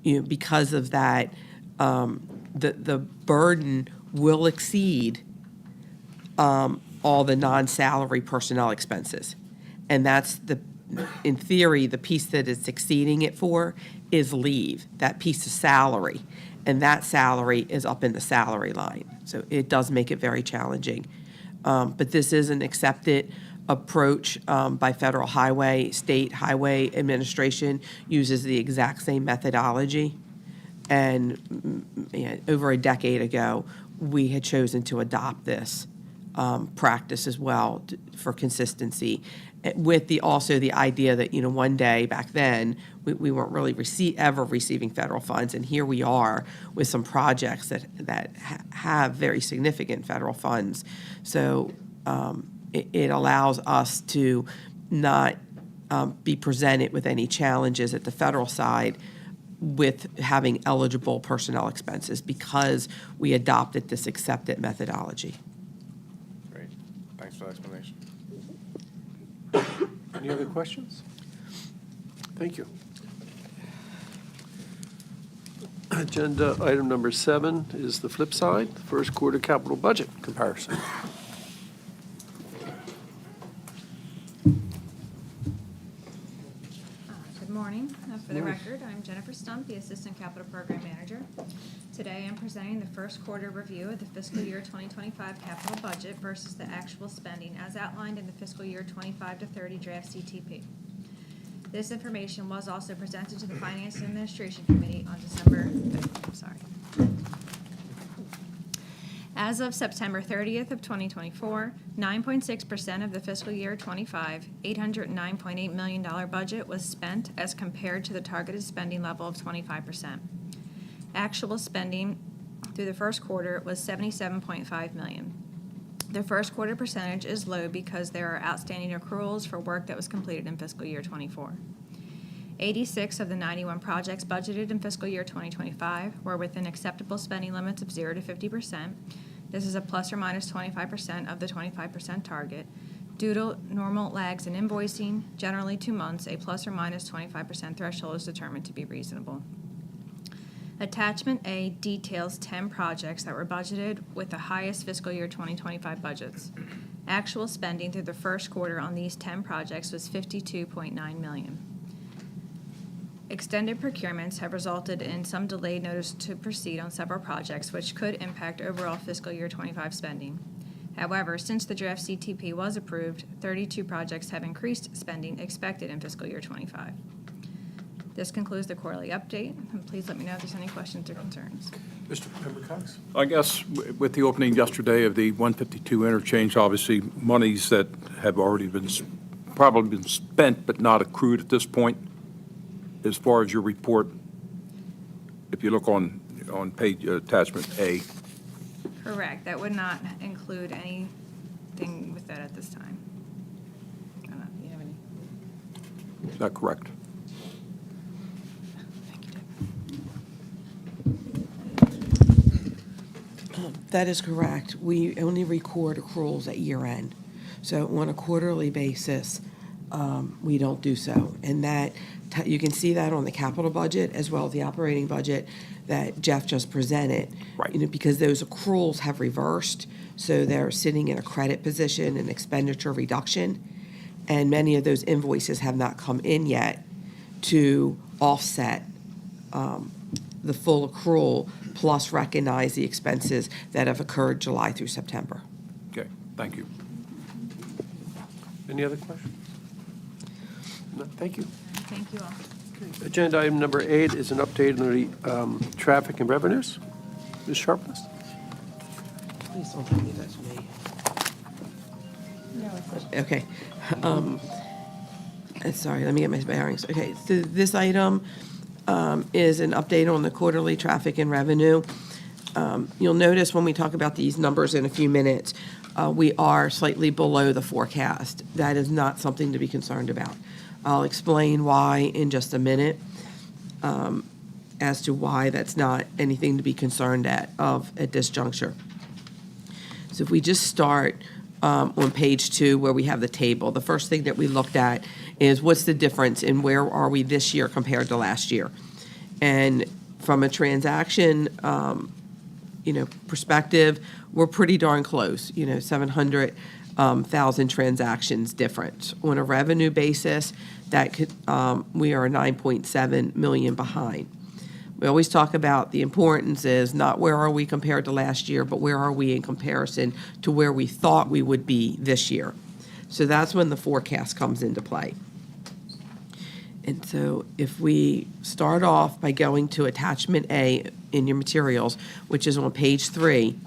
Because of that, the burden will exceed all the non-salary personnel expenses. And that's in theory, the piece that it's exceeding it for is leave, that piece of salary. And that salary is up in the salary line. So it does make it very challenging. But this is an accepted approach by Federal Highway. State Highway Administration uses the exact same methodology. And over a decade ago, we had chosen to adopt this practice as well for consistency, with also the idea that one day back then we weren't really ever receiving federal funds, and here we are with some projects that have very significant federal funds. So it allows us to not be presented with any challenges at the federal side with having eligible personnel expenses because we adopted this accepted methodology.
Great. Thanks for the explanation.
Any other questions? Thank you. Agenda item number 7 is the flip side, first quarter capital budget comparison.
Good morning. For the record, I'm Jennifer Stump, the Assistant Capital Program Manager. Today, I'm presenting the first quarter review of the fiscal year 2025 capital budget versus the actual spending as outlined in the fiscal year 25 to 30 draft CTP. This information was also presented to the Finance and Administration Committee on December 5th. I'm sorry. As of September 30th of 2024, 9.6% of the fiscal year 25, $809.8 million budget was spent as compared to the targeted spending level of 25%. Actual spending through the first quarter was $77.5 million. The first quarter percentage is low because there are outstanding accruals for work that was completed in fiscal year 24. 86 of the 91 projects budgeted in fiscal year 2025 were within acceptable spending limits of 0 to 50%. This is a plus or minus 25% of the 25% target. Due to normal lags in invoicing, generally 2 months, a plus or minus 25% threshold is determined to be reasonable. Attachment A details 10 projects that were budgeted with the highest fiscal year 2025 budgets. Actual spending through the first quarter on these 10 projects was $52.9 million. Extended procurements have resulted in some delayed notice to proceed on several projects, which could impact overall fiscal year 25 spending. However, since the draft CTP was approved, 32 projects have increased spending expected in fiscal year 25. This concludes the quarterly update, and please let me know if there's any questions or concerns.
Mr. Member Cox?
I guess with the opening yesterday of the 152 interchange, obviously monies that have already been, probably been spent but not accrued at this point, as far as your report, if you look on page attachment A.
Correct. That would not include anything with that at this time. I don't know if you have any.
Is that correct?
That is correct. We only record accruals at year end. So on a quarterly basis, we don't do so. And that, you can see that on the capital budget as well as the operating budget that Jeff just presented.
Right.
You know, because those accruals have reversed, so they're sitting in a credit position, an expenditure reduction, and many of those invoices have not come in yet to offset the full accrual plus recognize the expenses that have occurred July through September.
Okay, thank you.
Any other questions? No, thank you.
Thank you all.
Agenda item number 8 is an update on the traffic and revenues. Ms. Sharpless?
Please don't tell me that's me.
No, it's
Okay. Sorry, let me get my bearings. Okay, so this item is an update on the quarterly traffic and revenue. You'll notice when we talk about these numbers in a few minutes, we are slightly below the forecast. That is not something to be concerned about. I'll explain why in just a minute as to why that's not anything to be concerned at this juncture. So if we just start on page 2 where we have the table, the first thing that we looked at is what's the difference in where are we this year compared to last year. And from a transaction perspective, we're pretty darn close, 700,000 transactions different. On a revenue basis, that could, we are 9.7 million behind. We always talk about the importance is not where are we compared to last year, but where are we in comparison to where we thought we would be this year. So that's when the forecast comes into play. And so if we start off by going to attachment A in your materials, which is on page 3,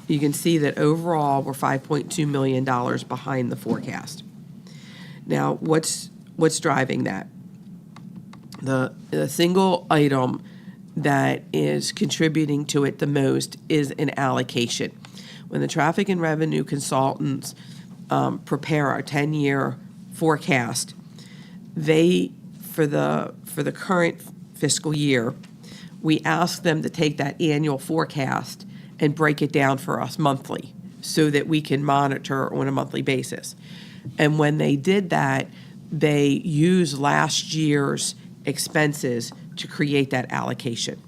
you can see that overall we're $5.2 million behind the forecast. Now, what's driving that? The single item that is contributing to it the most is an allocation. When the traffic and revenue consultants prepare our 10-year forecast, they, for the current fiscal year, we ask them to take that annual forecast and break it down for us monthly so that we can monitor on a monthly basis. And when they did that, they used last year's expenses to create that allocation.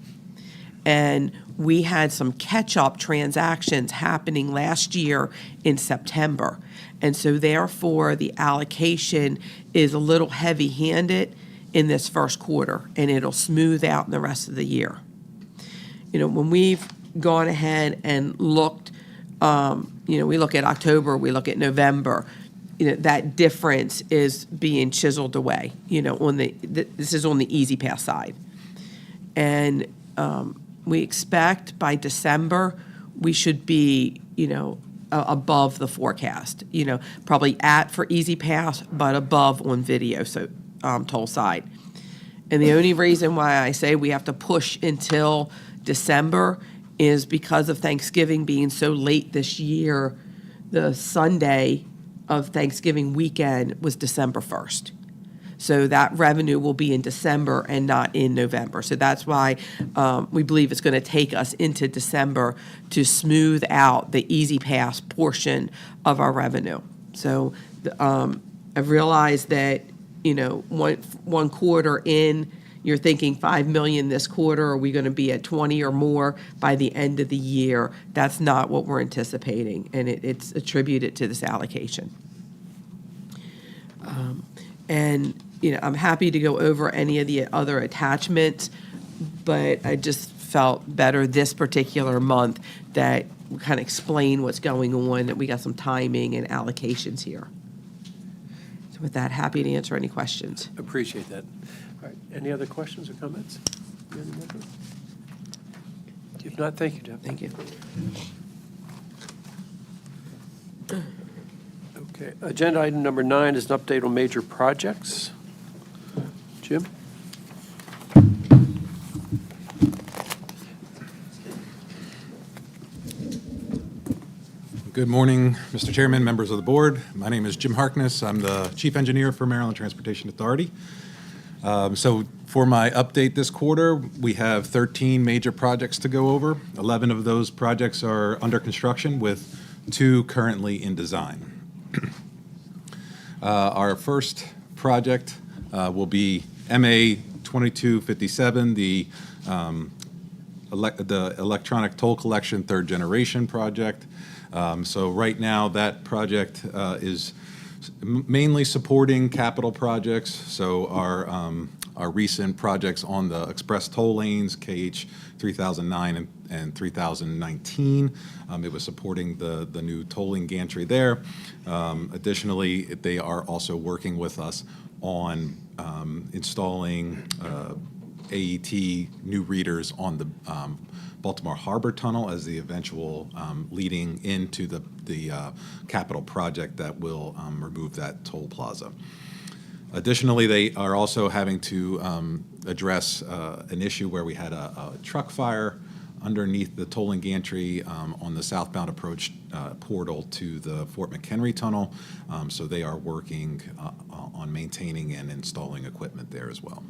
And we had some catch-up transactions happening last year in September. And so therefore, the allocation is a little heavy-handed in this first quarter, and it'll smooth out in the rest of the year. When we've gone ahead and looked, we look at October, we look at November, that difference is being chiseled away, this is on the EZPass side. And we expect by December, we should be, above the forecast, probably at for EZPass, but above on video, so toll side. And the only reason why I say we have to push until December is because of Thanksgiving being so late this year. The Sunday of Thanksgiving weekend was December 1st. So that revenue will be in December and not in November. So that's why we believe it's going to take us into December to smooth out the EZPass portion of our revenue. So I've realized that, one quarter in, you're thinking 5 million this quarter, are we going to be at 20 or more by the end of the year? That's not what we're anticipating, and it's attributed to this allocation. I'm happy to go over any of the other attachments, but I just felt better this particular month that we kind of explain what's going on, that we got some timing and allocations here. So with that, happy to answer any questions.
Appreciate that. All right, any other questions or comments? Any members? If not, thank you, Deb.
Thank you.
Okay, agenda item number 9 is an update on major projects. Jim?
Good morning, Mr. Chairman, members of the board. My name is Jim Harkness. I'm the Chief Engineer for Maryland Transportation Authority. So for my update this quarter, we have 13 major projects to go over. 11 of those projects are under construction, with 2 currently in design. Our first project will be MA 2257, the electronic toll collection third generation project. So right now, that project is mainly supporting capital projects. So our recent projects on the Express Toll Lanes, KH 3009 and 3019, it was supporting the new tolling gantry there. Additionally, they are also working with us on installing AET new readers on the Baltimore Harbor Tunnel as the eventual leading into the capital project that will remove that toll plaza. Additionally, they are also having to address an issue where we had a truck fire underneath the tolling gantry on the southbound approach portal to the Fort McHenry Tunnel. So they are working on maintaining and installing equipment there as well.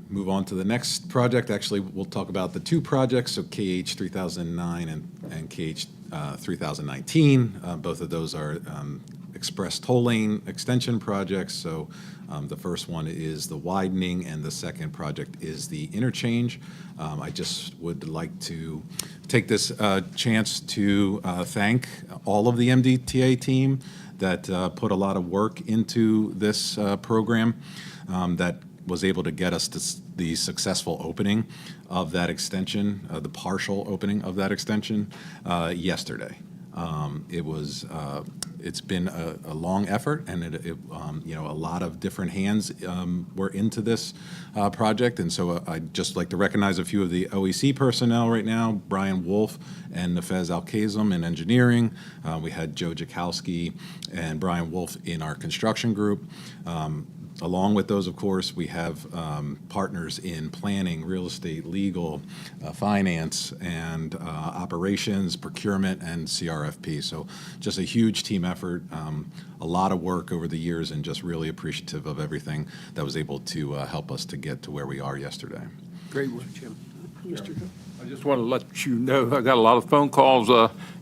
Move on to the next project. Actually, we'll talk about the 2 projects, so KH 3009 and KH 3019. Both of those are express toll lane extension projects. So the first one is the widening, and the second project is the interchange. I just would like to take this chance to thank all of the MDTA team that put a lot of work into this program that was able to get us to the successful opening of that extension, the partial opening of that extension yesterday. It's been a long effort, and a lot of different hands were into this project. And so I'd just like to recognize a few of the OEC personnel right now: Brian Wolf and Nafez Al-Khazem in engineering. We had Joe Jakowski and Brian Wolf in our construction group. Along with those, of course, we have partners in planning, real estate, legal, finance, and operations, procurement, and CRFP. So just a huge team effort, a lot of work over the years, and just really appreciative of everything that was able to help us to get to where we are yesterday.
Great work, Jim. Mr. Joe?
I just want to let you know, I got a lot of phone calls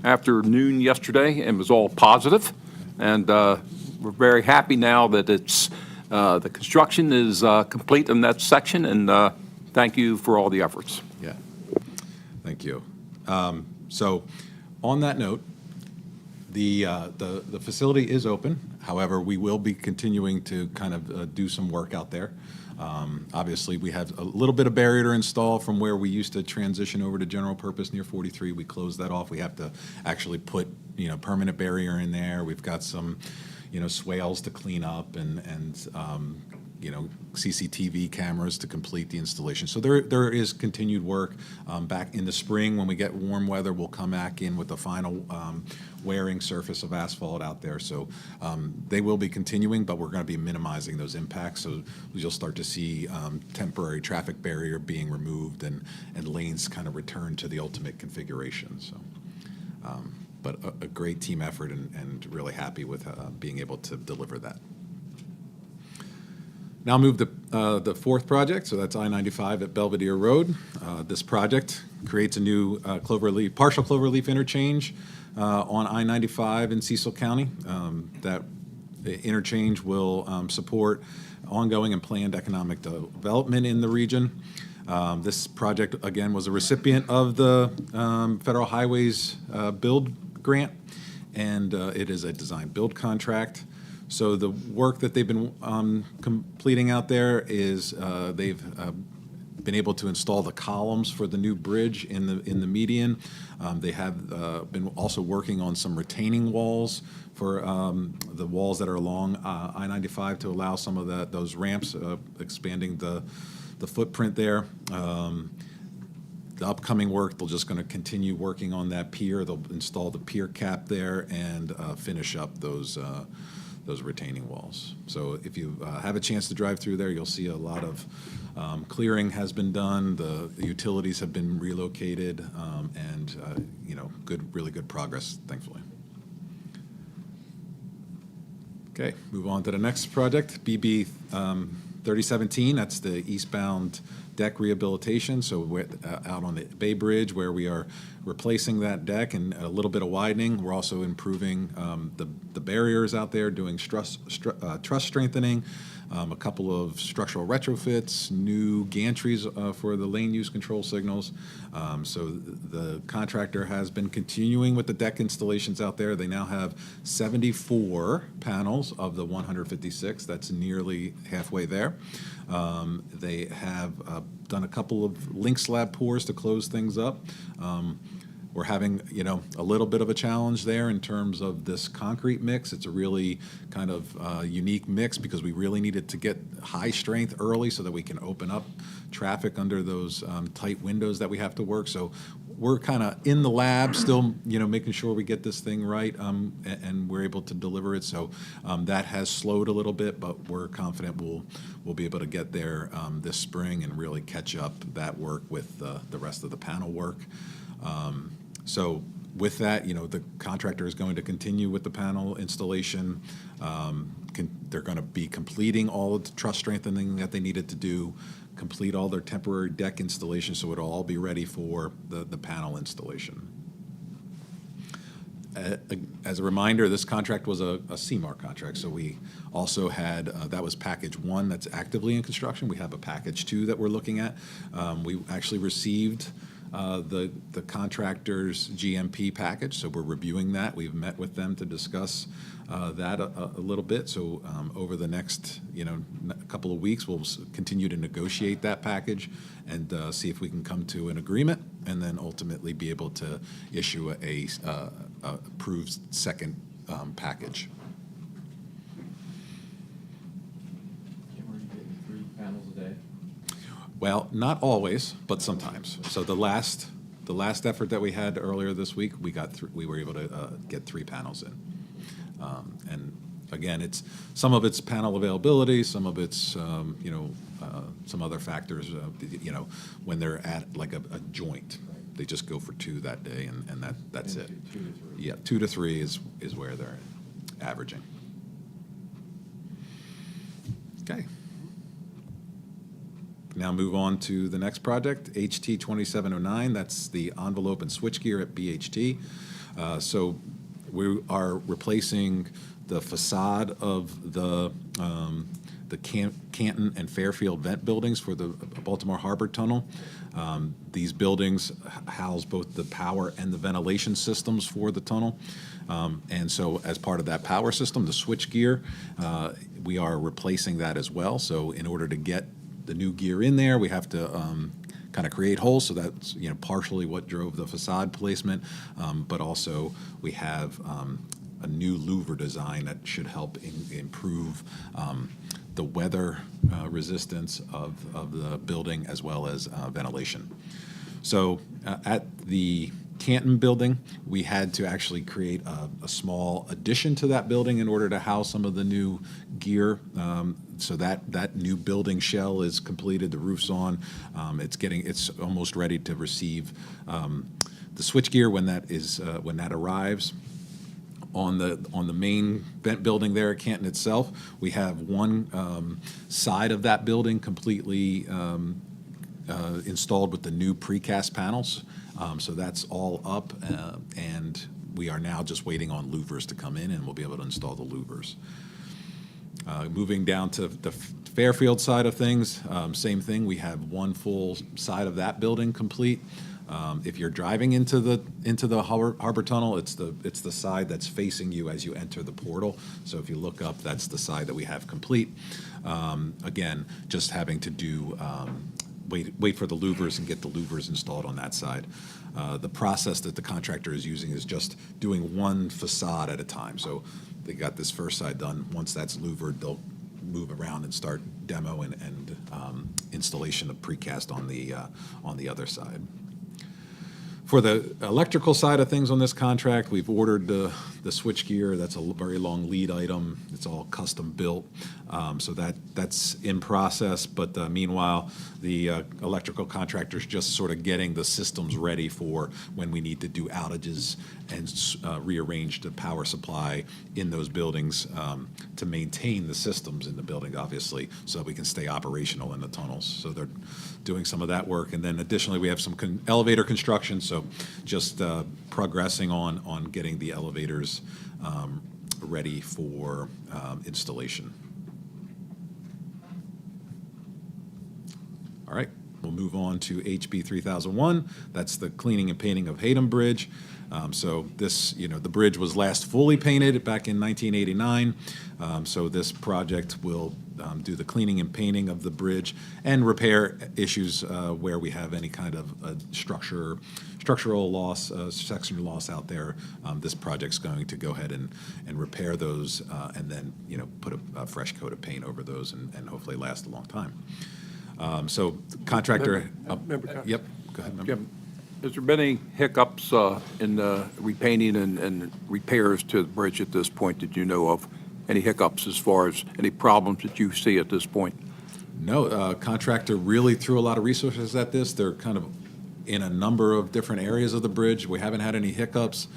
after noon yesterday, and it was all positive. And we're very happy now that it's The construction is complete in that section, and thank you for all the efforts.
Yeah, thank you. So on that note, the facility is open. However, we will be continuing to kind of do some work out there. Obviously, we have a little bit of barrier to install from where we used to transition over to general purpose near 43. We closed that off. We have to actually put, permanent barrier in there. We've got some, swales to clean up and CCTV cameras to complete the installation. So there is continued work. Back in the spring, when we get warm weather, we'll come back in with the final wearing surface of asphalt out there. So they will be continuing, but we're going to be minimizing those impacts. So you'll start to see temporary traffic barrier being removed and lanes kind of return to the ultimate configuration. So, but a great team effort and really happy with being able to deliver that. Now move to the fourth project, so that's I-95 at Belvedere Road. This project creates a new partial cloverleaf interchange on I-95 in Cecil County. That interchange will support ongoing and planned economic development in the region. This project, again, was a recipient of the Federal Highways Build Grant, and it is a design-build contract. So the work that they've been completing out there is they've been able to install the columns for the new bridge in the median. They have been also working on some retaining walls for the walls that are along I-95 to allow some of those ramps, expanding the footprint there. The upcoming work, they're just going to continue working on that pier. They'll install the pier cap there and finish up those retaining walls. So if you have a chance to drive through there, you'll see a lot of clearing has been done. The utilities have been relocated, and really good progress, thankfully. Okay, move on to the next project, BB 3017. That's the eastbound deck rehabilitation. So we're out on the Bay Bridge where we are replacing that deck and a little bit of widening. We're also improving the barriers out there, doing truss strengthening, a couple of structural retrofits, new gantries for the lane use control signals. So the contractor has been continuing with the deck installations out there. They now have 74 panels of the 156. That's nearly halfway there. They have done a couple of link slab pours to close things up. We're having, a little bit of a challenge there in terms of this concrete mix. It's a really kind of unique mix because we really needed to get high strength early so that we can open up traffic under those tight windows that we have to work. So we're kind of in the lab still, making sure we get this thing right, and we're able to deliver it. So that has slowed a little bit, but we're confident we'll be able to get there this spring and really catch up that work with the rest of the panel work. So with that, the contractor is going to continue with the panel installation. They're going to be completing all of the truss strengthening that they needed to do, complete all their temporary deck installation, so it'll all be ready for the panel installation. As a reminder, this contract was a CMAR contract, so we also had, that was package 1 that's actively in construction. We have a package 2 that we're looking at. We actually received the contractor's GMP package, so we're reviewing that. We've met with them to discuss that a little bit. So over the next couple of weeks, we'll continue to negotiate that package and see if we can come to an agreement, and then ultimately be able to issue a approved second package. Well, not always, but sometimes. So the last effort that we had earlier this week, we were able to get 3 panels in. And again, some of it's panel availability, some of it's some other factors. When they're at like a joint, they just go for 2 that day, and that's it.
2 to 3.
Yeah, 2 to 3 is where they're averaging. Okay. Now move on to the next project, HT 2709. That's the envelope and switchgear at BHT. So we are replacing the facade of the the Canton and Fairfield vent buildings for the Baltimore Harbor Tunnel. These buildings house both the power and the ventilation systems for the tunnel. And so as part of that power system, the switchgear, we are replacing that as well. So in order to get the new gear in there, we have to kind of create holes. So that's, partially what drove the facade placement. But also we have a new louver design that should help improve the weather resistance of the building as well as ventilation. So at the Canton building, we had to actually create a small addition to that building in order to house some of the new gear. So that new building shell is completed, the roof's on, it's almost ready to receive the switchgear when that arrives. On the main vent building there at Canton itself, we have one side of that building completely installed with the new precast panels. So that's all up, and we are now just waiting on louvers to come in, and we'll be able to install the louvers. Moving down to the Fairfield side of things, same thing. We have one full side of that building complete. If you're driving into the harbor tunnel, it's the side that's facing you as you enter the portal. So if you look up, that's the side that we have complete. Again, just having to do wait for the louvers and get the louvers installed on that side. The process that the contractor is using is just doing one facade at a time. So they got this first side done. Once that's louvered, they'll move around and start demo and installation of precast on the other side. For the electrical side of things on this contract, we've ordered the switchgear. That's a very long lead item. It's all custom built, so that's in process. But meanwhile, the electrical contractor's just sort of getting the systems ready for when we need to do outages and rearrange the power supply in those buildings to maintain the systems in the building, obviously, so that we can stay operational in the tunnels. So they're doing some of that work. And then additionally, we have some elevator construction, so just progressing on getting the elevators ready for installation. All right, we'll move on to HB 3001. That's the cleaning and painting of Haddam Bridge. So this, the bridge was last fully painted back in 1989. So this project will do the cleaning and painting of the bridge and repair issues where we have any kind of structural loss, section loss out there. This project's going to go ahead and repair those and then, put a fresh coat of paint over those and hopefully last a long time. So contractor. Yep. Go ahead, member.
Jim, has there been any hiccups in repainting and repairs to the bridge at this point that you know of? Any hiccups as far as any problems that you see at this point?
No, contractor really threw a lot of resources at this. They're kind of in a number of different areas of the bridge. We haven't had any hiccups.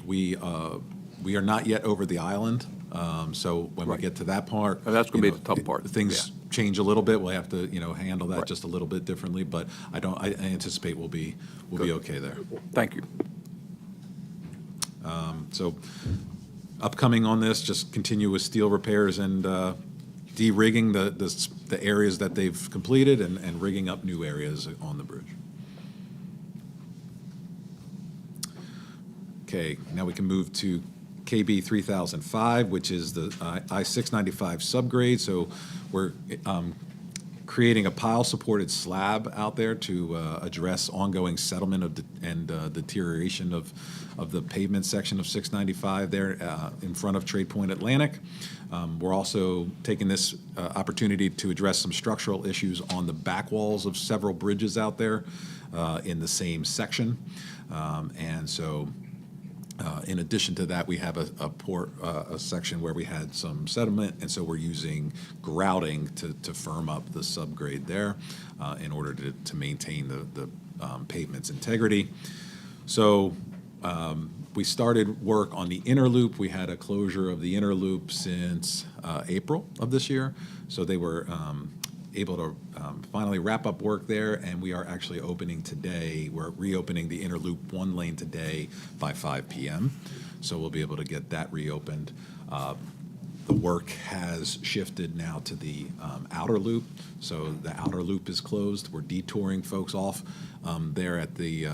We are not yet over the island. So when we get to that part,
that's going to be the tough part.
Things change a little bit. We'll have to, handle that just a little bit differently. But I anticipate we'll be okay there.
Thank you.
So upcoming on this, just continue with steel repairs and de-rigging the areas that they've completed and rigging up new areas on the bridge. Okay, now we can move to KB 3005, which is the I-695 subgrade. So we're creating a pile-supported slab out there to address ongoing settlement and deterioration of the pavement section of 695 there in front of Trade Point Atlantic. We're also taking this opportunity to address some structural issues on the back walls of several bridges out there in the same section. And so in addition to that, we have a section where we had some sediment, and so we're using grouting to firm up the subgrade there in order to maintain the pavement's integrity. So we started work on the inner loop. We had a closure of the inner loop since April of this year, so they were able to finally wrap up work there, and we are actually opening today. We're reopening the inner loop one lane today by 5 p.m., so we'll be able to get that reopened. The work has shifted now to the outer loop, so the outer loop is closed. We're detouring folks off there at the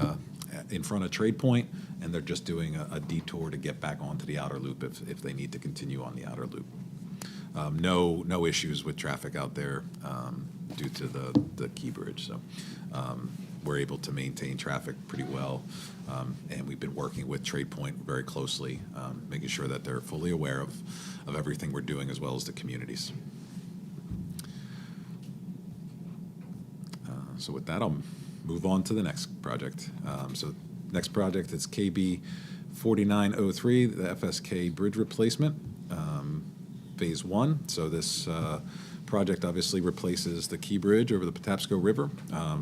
in front of Trade Point, and they're just doing a detour to get back onto the outer loop if they need to continue on the outer loop. No issues with traffic out there due to the Key Bridge. So we're able to maintain traffic pretty well, and we've been working with Trade Point very closely, making sure that they're fully aware of everything we're doing as well as the communities. So with that, I'll move on to the next project. So next project is KB 4903, the FSK Bridge Replacement, Phase 1. So this project obviously replaces the Key Bridge over the Patapsco River.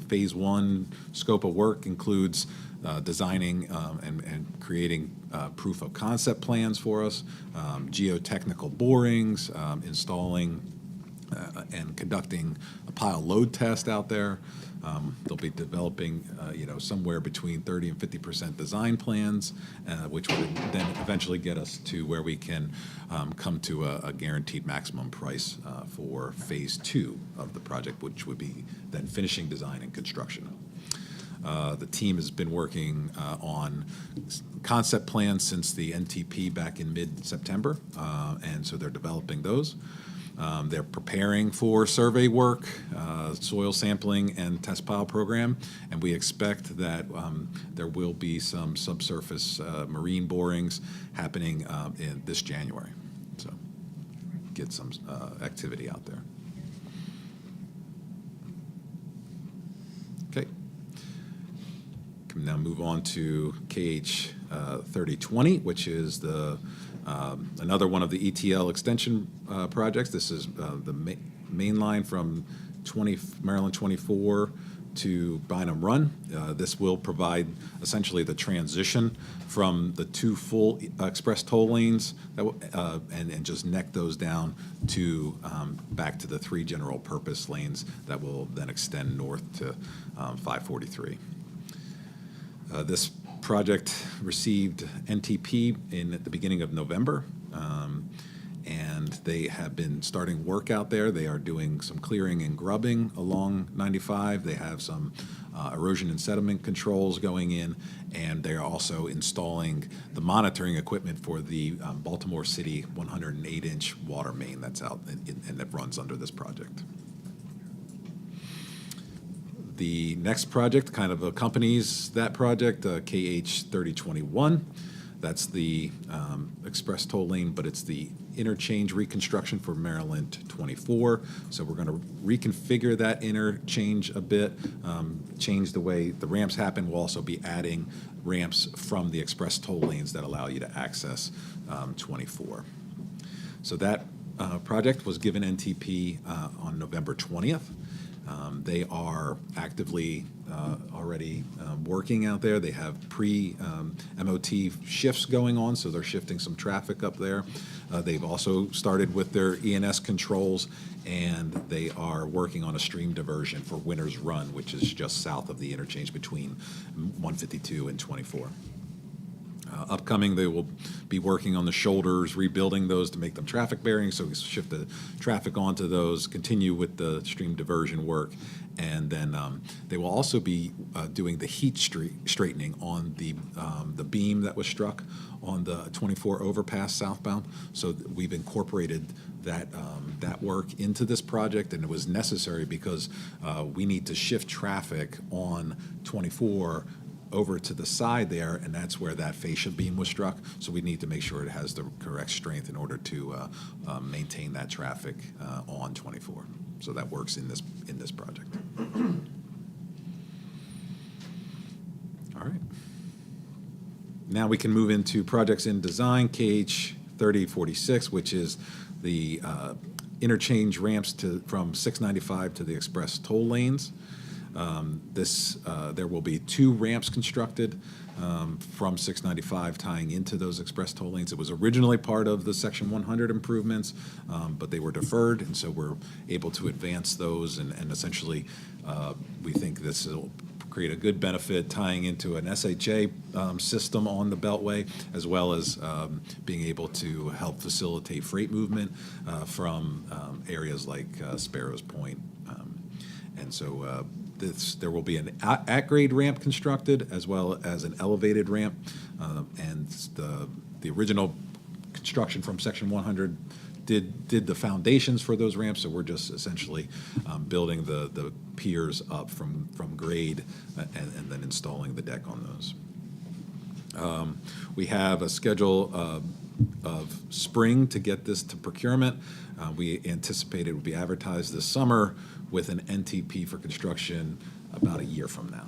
Phase 1 scope of work includes designing and creating proof of concept plans for us, geotechnical borings, installing and conducting a pile load test out there. They'll be developing, somewhere between 30 and 50% design plans, which would then eventually get us to where we can come to a guaranteed maximum price for Phase 2 of the project, which would be then finishing design and construction. The team has been working on concept plans since the NTP back in mid-September, and so they're developing those. They're preparing for survey work, soil sampling, and test pile program, and we expect that there will be some subsurface marine borings happening in this January. So get some activity out there. Okay. Can now move on to KH 3020, which is the another one of the ETL extension projects. This is the main line from Maryland 24 to Bynum Run. This will provide essentially the transition from the 2 full express toll lanes that and just neck those down to back to the 3 general purpose lanes that will then extend north to 543. This project received NTP at the beginning of November, and they have been starting work out there. They are doing some clearing and grubbing along 95. They have some erosion and sediment controls going in, and they are also installing the monitoring equipment for the Baltimore City 108-inch water main that's out and that runs under this project. The next project kind of accompanies that project, KH 3021. That's the express toll lane, but it's the interchange reconstruction for Maryland 24. So we're going to reconfigure that interchange a bit, change the way the ramps happen. We'll also be adding ramps from the express toll lanes that allow you to access 24. So that project was given NTP on November 20th. They are actively already working out there. They have pre-MOT shifts going on, so they're shifting some traffic up there. They've also started with their ENS controls, and they are working on a stream diversion for Winter's Run, which is just south of the interchange between 152 and 24. Upcoming, they will be working on the shoulders, rebuilding those to make them traffic bearing, so we shift the traffic onto those, continue with the stream diversion work, and then they will also be doing the heat straightening on the beam that was struck on the 24 overpass southbound. So we've incorporated that work into this project, and it was necessary because we need to shift traffic on 24 over to the side there, and that's where that fascia beam was struck. So we need to make sure it has the correct strength in order to maintain that traffic on 24. So that works in this project. All right. Now we can move into projects in design, KH 3046, which is the interchange ramps from 695 to the express toll lanes. There will be 2 ramps constructed from 695 tying into those express toll lanes. It was originally part of the Section 100 improvements, but they were deferred, and so we're able to advance those, and essentially we think this will create a good benefit tying into an SHA system on the Beltway, as well as being able to help facilitate freight movement from areas like Sparrows Point. And so there will be an at-grade ramp constructed as well as an elevated ramp. And the original construction from Section 100 did the foundations for those ramps, so we're just essentially building the piers up from grade and then installing the deck on those. We have a schedule of spring to get this to procurement. We anticipate it will be advertised this summer with an NTP for construction about a year from now.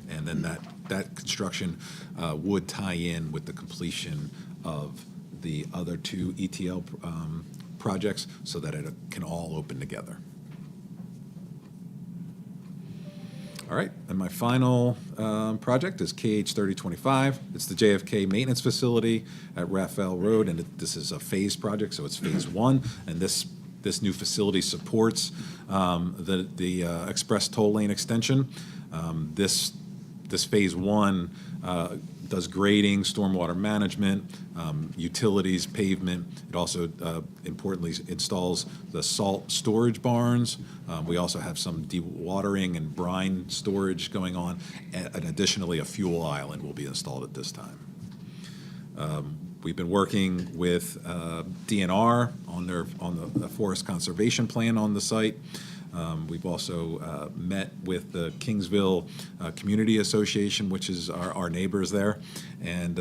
And then that construction would tie in with the completion of the other two ETL projects so that it can all open together. All right, and my final project is KH 3025. It's the JFK Maintenance Facility at Raphael Road, and this is a phase project, so it's phase one, and this new facility supports the Express Toll Lane extension. This phase one does grading, stormwater management, utilities, pavement. It also importantly installs the salt storage barns. We also have some dewatering and brine storage going on, and additionally a fuel island will be installed at this time. We've been working with DNR on the forest conservation plan on the site. We've also met with the Kingsville Community Association, which is our neighbors there, and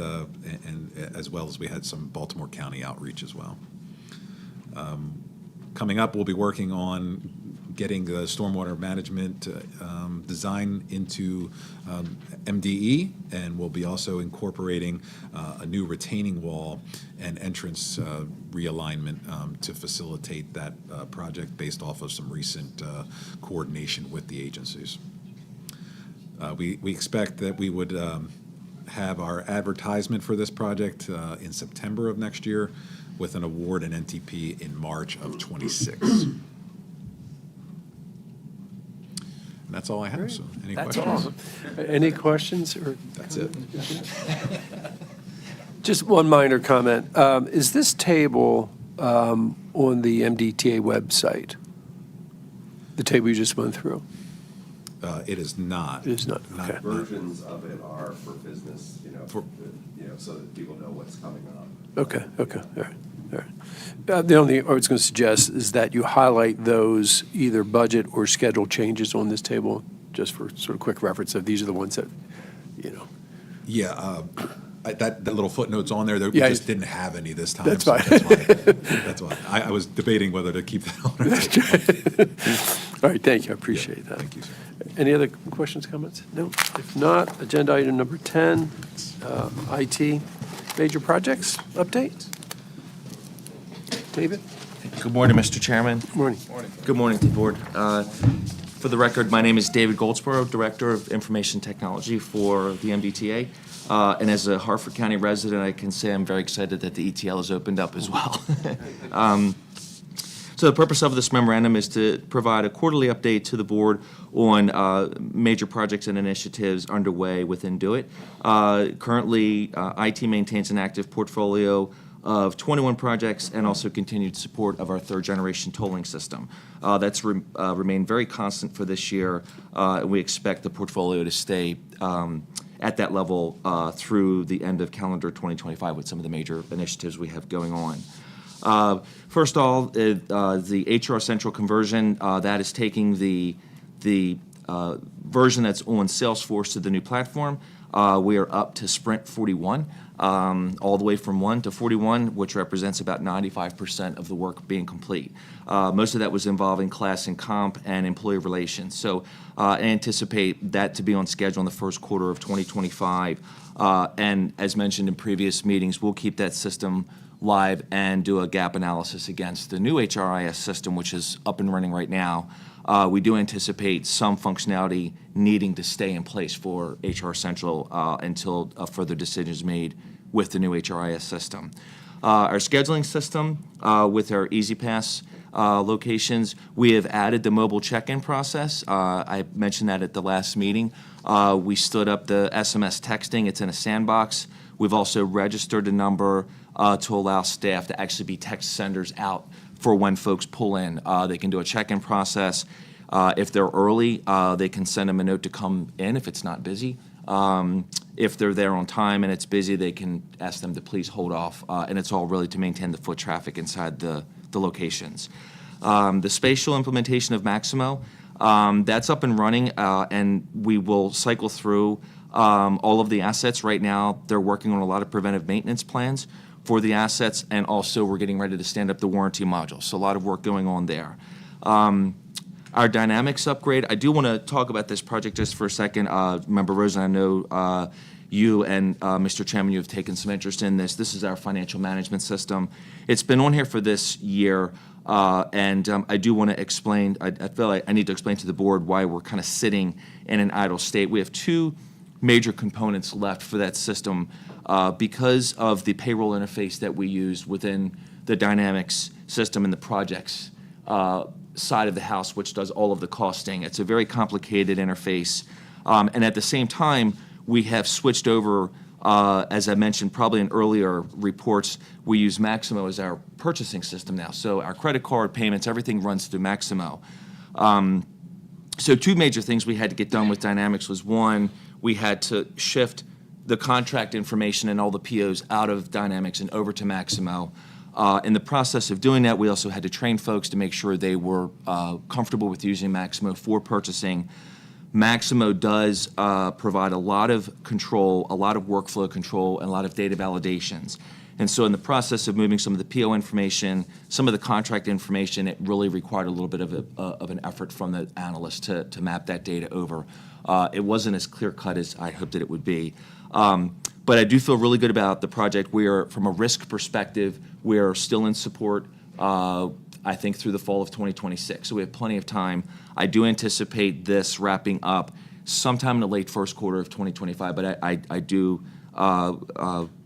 as well as we had some Baltimore County outreach as well. Coming up, we'll be working on getting the stormwater management design into MDE, and we'll be also incorporating a new retaining wall and entrance realignment to facilitate that project based off of some recent coordination with the agencies. We expect that we would have our advertisement for this project in September of next year, with an award and NTP in March of '26. And that's all I have. So, any
That's
questions?
awesome. Any questions? Or
That's it.
just one minor comment. Is this table on the MDTA website? The table you just went through?
It is not.
It is not. Okay.
Versions of it are for business, so that people know what's coming up.
Okay. All right. The only thing I was going to suggest is that you highlight those either budget or schedule changes on this table, just for sort of quick reference of these are the ones that,
Yeah, that little footnote's on there. We
Yeah,
just didn't have any this time.
That's
so
fine.
That's why. I was debating whether to keep that on. Or
All right, thank you, I appreciate that.
Thank you, sir.
Any other questions, comments? No? If not, agenda item number 10, IT major projects update. David?
Good morning, Mr. Chairman.
Good morning.
Good morning to the board. For the record, my name is David Goldsboro, Director of Information Technology for the MDTA. And as a Harford County resident, I can say I'm very excited that the ETL has opened up as well. So the purpose of this memorandum is to provide a quarterly update to the board on major projects and initiatives underway within DOIT. Currently, IT maintains an active portfolio of 21 projects and also continued support of our third-generation tolling system. That's remained very constant for this year. We expect the portfolio to stay at that level through the end of calendar 2025 with some of the major initiatives we have going on. First of all, the HR Central conversion, that is taking the version that's on Salesforce to the new platform. We are up to Sprint 41, all the way from 1 to 41, which represents about 95% of the work being complete. Most of that was involving class and comp and employee relations. So I anticipate that to be on schedule in the first quarter of 2025. And as mentioned in previous meetings, we'll keep that system live and do a gap analysis against the new HRIS system, which is up and running right now. We do anticipate some functionality needing to stay in place for HR Central until further decisions made with the new HRIS system. Our scheduling system with our EZPass locations. We have added the mobile check-in process. I mentioned that at the last meeting. We stood up the SMS texting. It's in a sandbox. We've also registered a number to allow staff to actually be text senders out for when folks pull in. They can do a check-in process. If they're early, they can send them a note to come in if it's not busy. If they're there on time and it's busy, they can ask them to please hold off. And it's all really to maintain the foot traffic inside the locations. The spatial implementation of Maximo, that's up and running, and we will cycle through all of the assets. Right now, they're working on a lot of preventive maintenance plans for the assets, and also we're getting ready to stand up the warranty module. So a lot of work going on there. Our Dynamics upgrade, I do want to talk about this project just for a second. Member Rosen, I know you and Mr. Chairman, you have taken some interest in this. This is our financial management system. It's been on here for this year, and I do want to explain, I feel like I need to explain to the board why we're kind of sitting in an idle state. We have two major components left for that system because of the payroll interface that we use within the Dynamics system and the projects side of the house, which does all of the costing. It's a very complicated interface. And at the same time, we have switched over, as I mentioned probably in earlier reports, we use Maximo as our purchasing system now. So our credit card payments, everything runs through Maximo. So two major things we had to get done with Dynamics was, one, we had to shift the contract information and all the POs out of Dynamics and over to Maximo. In the process of doing that, we also had to train folks to make sure they were comfortable with using Maximo for purchasing. Maximo does provide a lot of control, a lot of workflow control, and a lot of data validations. And so in the process of moving some of the PO information, some of the contract information, it really required a little bit of an effort from the analyst to map that data over. It wasn't as clear-cut as I hoped that it would be. But I do feel really good about the project. We are, from a risk perspective, we are still in support, I think, through the fall of 2026. So we have plenty of time. I do anticipate this wrapping up sometime in the late first quarter of 2025, but I do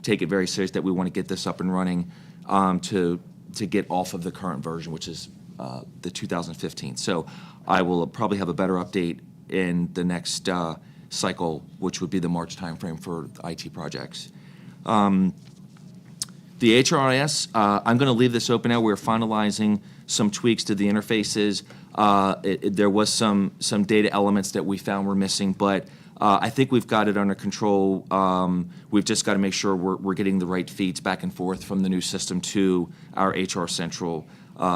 take it very serious that we want to get this up and running to get off of the current version, which is the 2015. So I will probably have a better update in the next cycle, which would be the March timeframe for IT projects. The HRIS, I'm going to leave this open now. We're finalizing some tweaks to the interfaces. There was some data elements that we found were missing, but I think we've got it under control. We've just got to make sure we're getting the right feeds back and forth from the new system to our HR Central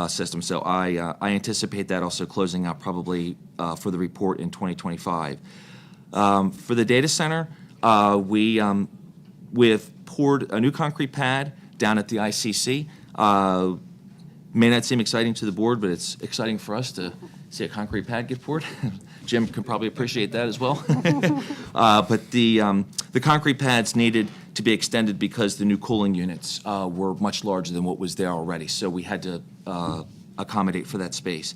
system. So I anticipate that also closing out probably for the report in 2025. For the data center, we have poured a new concrete pad down at the ICC. May not seem exciting to the board, but it's exciting for us to see a concrete pad get poured. Jim can probably appreciate that as well. But the concrete pads needed to be extended because the new cooling units were much larger than what was there already. So we had to accommodate for that space.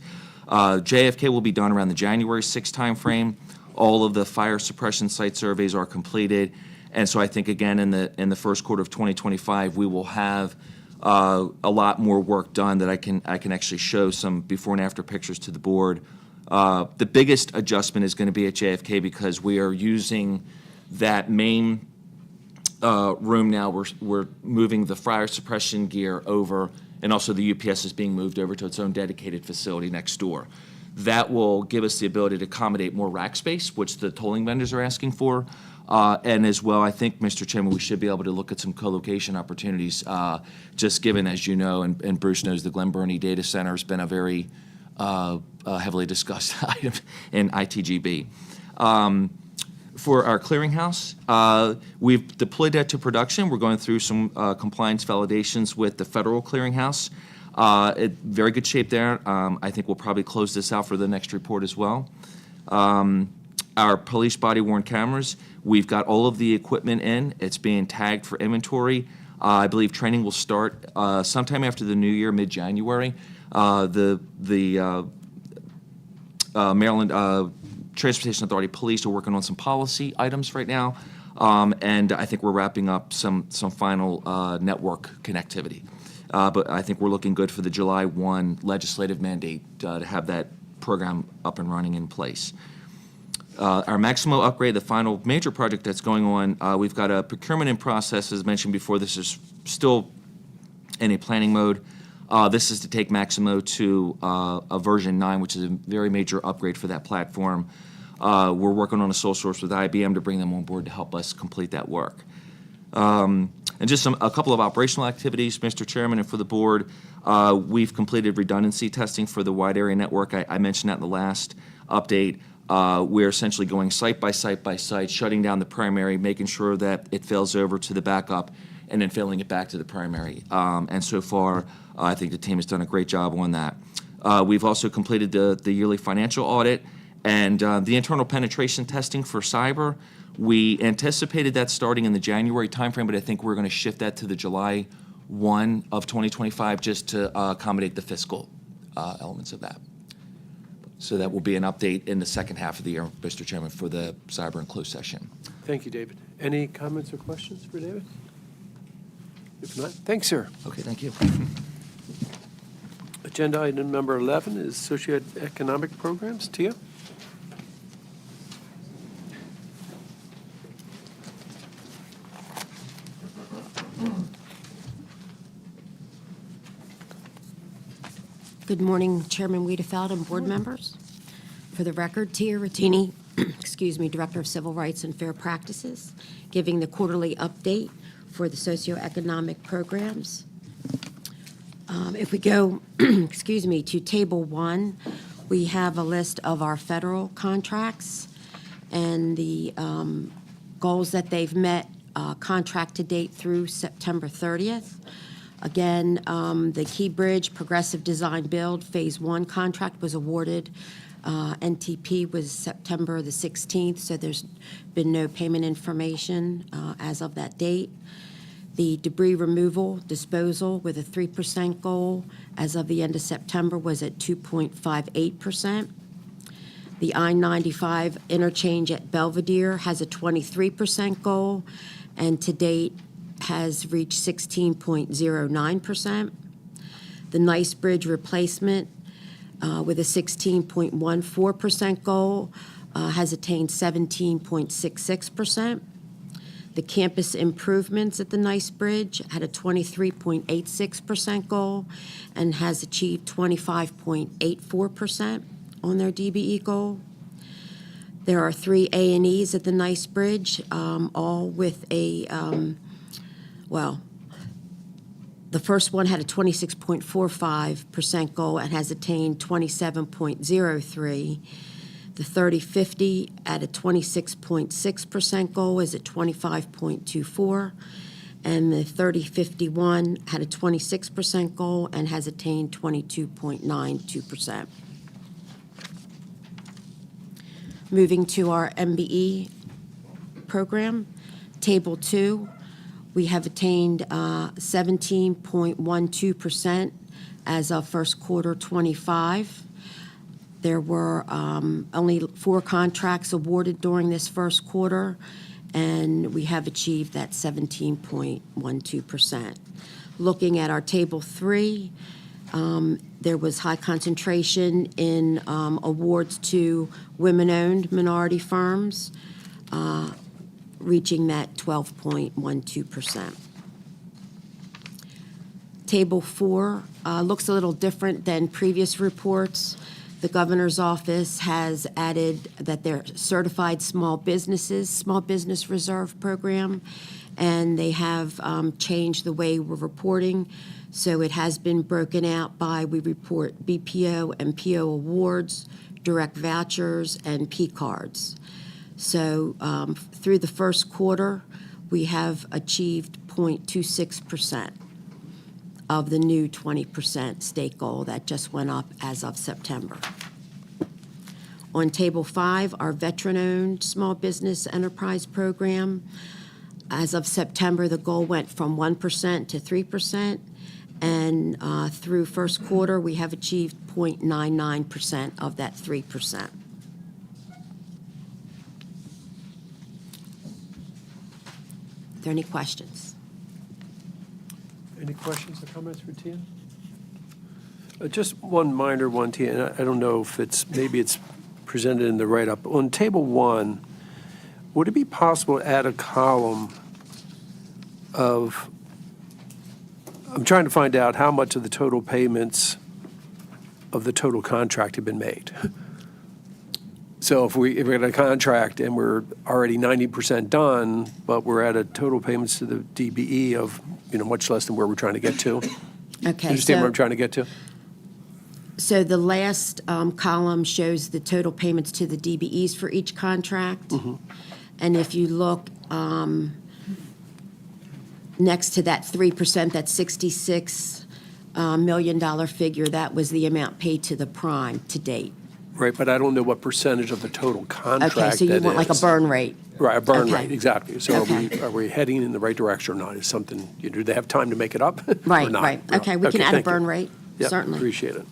JFK will be done around the January 6th timeframe. All of the fire suppression site surveys are completed. And so I think, again, in the first quarter of 2025, we will have a lot more work done that I can actually show some before and after pictures to the board. The biggest adjustment is going to be at JFK because we are using that main room now. We're moving the fire suppression gear over, and also the UPS is being moved over to its own dedicated facility next door. That will give us the ability to accommodate more rack space, which the tolling vendors are asking for. And as well, I think, Mr. Chairman, we should be able to look at some co-location opportunities, just given, as you know, and Bruce knows, the Glen Burnie Data Center has been a very heavily discussed item in ITGB. For our clearinghouse, we've deployed that to production. We're going through some compliance validations with the federal clearinghouse. Very good shape there. I think we'll probably close this out for the next report as well. Our police body-worn cameras, we've got all of the equipment in. It's being tagged for inventory. I believe training will start sometime after the new year, mid-January. The Maryland Transportation Authority Police are working on some policy items right now, and I think we're wrapping up some final network connectivity. But I think we're looking good for the July 1 legislative mandate to have that program up and running in place. Our Maximo upgrade, the final major project that's going on, we've got a procurement in process, as mentioned before. This is still in a planning mode. This is to take Maximo to a version 9, which is a very major upgrade for that platform. We're working on a sole source with IBM to bring them on board to help us complete that work. And just a couple of operational activities, Mr. Chairman, and for the board. We've completed redundancy testing for the wide area network. I mentioned that in the last update. We're essentially going site by site by site, shutting down the primary, making sure that it fails over to the backup, and then failing it back to the primary. And so far, I think the team has done a great job on that. We've also completed the yearly financial audit and the internal penetration testing for cyber. We anticipated that starting in the January timeframe, but I think we're going to shift that to the July 1 of 2025 just to accommodate the fiscal elements of that. So that will be an update in the second half of the year, Mr. Chairman, for the cyber and closed session.
Thank you, David. Any comments or questions for David? If not, thanks, sir.
Okay, thank you.
Agenda item number 11 is socioeconomic programs. Tia?
Good morning, Chairman Wiedefeld and board members. For the record, Tia Rattini, Director of Civil Rights and Fair Practices, giving the quarterly update for the socioeconomic programs. If we go, to Table 1, we have a list of our federal contracts and the goals that they've met contract to date through September 30th. Again, the Key Bridge Progressive Design Build Phase 1 contract was awarded. NTP was September the 16th, so there's been no payment information as of that date. The debris removal disposal with a 3% goal as of the end of September was at 2.58%. The I-95 interchange at Belvedere has a 23% goal, and to date has reached 16.09%. The Nice Bridge replacement with a 16.14% goal has attained 17.66%. The campus improvements at the Nice Bridge had a 23.86% goal and has achieved 25.84% on their DBE goal. There are 3 A&Es at the Nice Bridge, all with a, the first one had a 26.45% goal and has attained 27.03. The 3050 at a 26.6% goal is at 25.24. And the 3051 had a 26% goal and has attained 22.92%. Moving to our MBE program, Table 2, we have attained 17.12% as of first quarter 25. There were only 4 contracts awarded during this first quarter, and we have achieved that 17.12%. Looking at our Table 3, there was high concentration in awards to women-owned minority firms, reaching that 12.12%. Table 4 looks a little different than previous reports. The governor's office has added that they're certified small business reserve program, and they have changed the way we're reporting. So it has been broken out by, we report BPO and PO awards, direct vouchers, and P cards. So through the first quarter, we have achieved 0.26% of the new 20% state goal that just went up as of September. On Table 5, our veteran-owned small business enterprise program, as of September, the goal went from 1% to 3%, and through first quarter, we have achieved 0.99% of that 3%. Are there any questions?
Any questions or comments for Tia? Just one minor one, Tia, and I don't know if maybe it's presented in the write-up. On Table 1, would it be possible to add a column of, I'm trying to find out how much of the total payments of the total contract have been made. So if we're in a contract and we're already 90% done, but we're at a total payments to the DBE of, much less than where we're trying to get to.
Okay.
Understand where I'm trying to get to?
So the last column shows the total payments to the DBEs for each contract. And if you look next to that 3%, that $66 million figure, that was the amount paid to the prime to date.
Right, but I don't know what percentage of the total contract that
Okay, so you want like a
is.
burn rate?
Right, a burn
Okay.
rate, exactly. So
Okay.
are we heading in the right direction or not? Is something, do they have time to make it up? or
Right,
not?
right. Okay, we can add a
thank you.
burn rate,
Yep,
certainly.
appreciate it.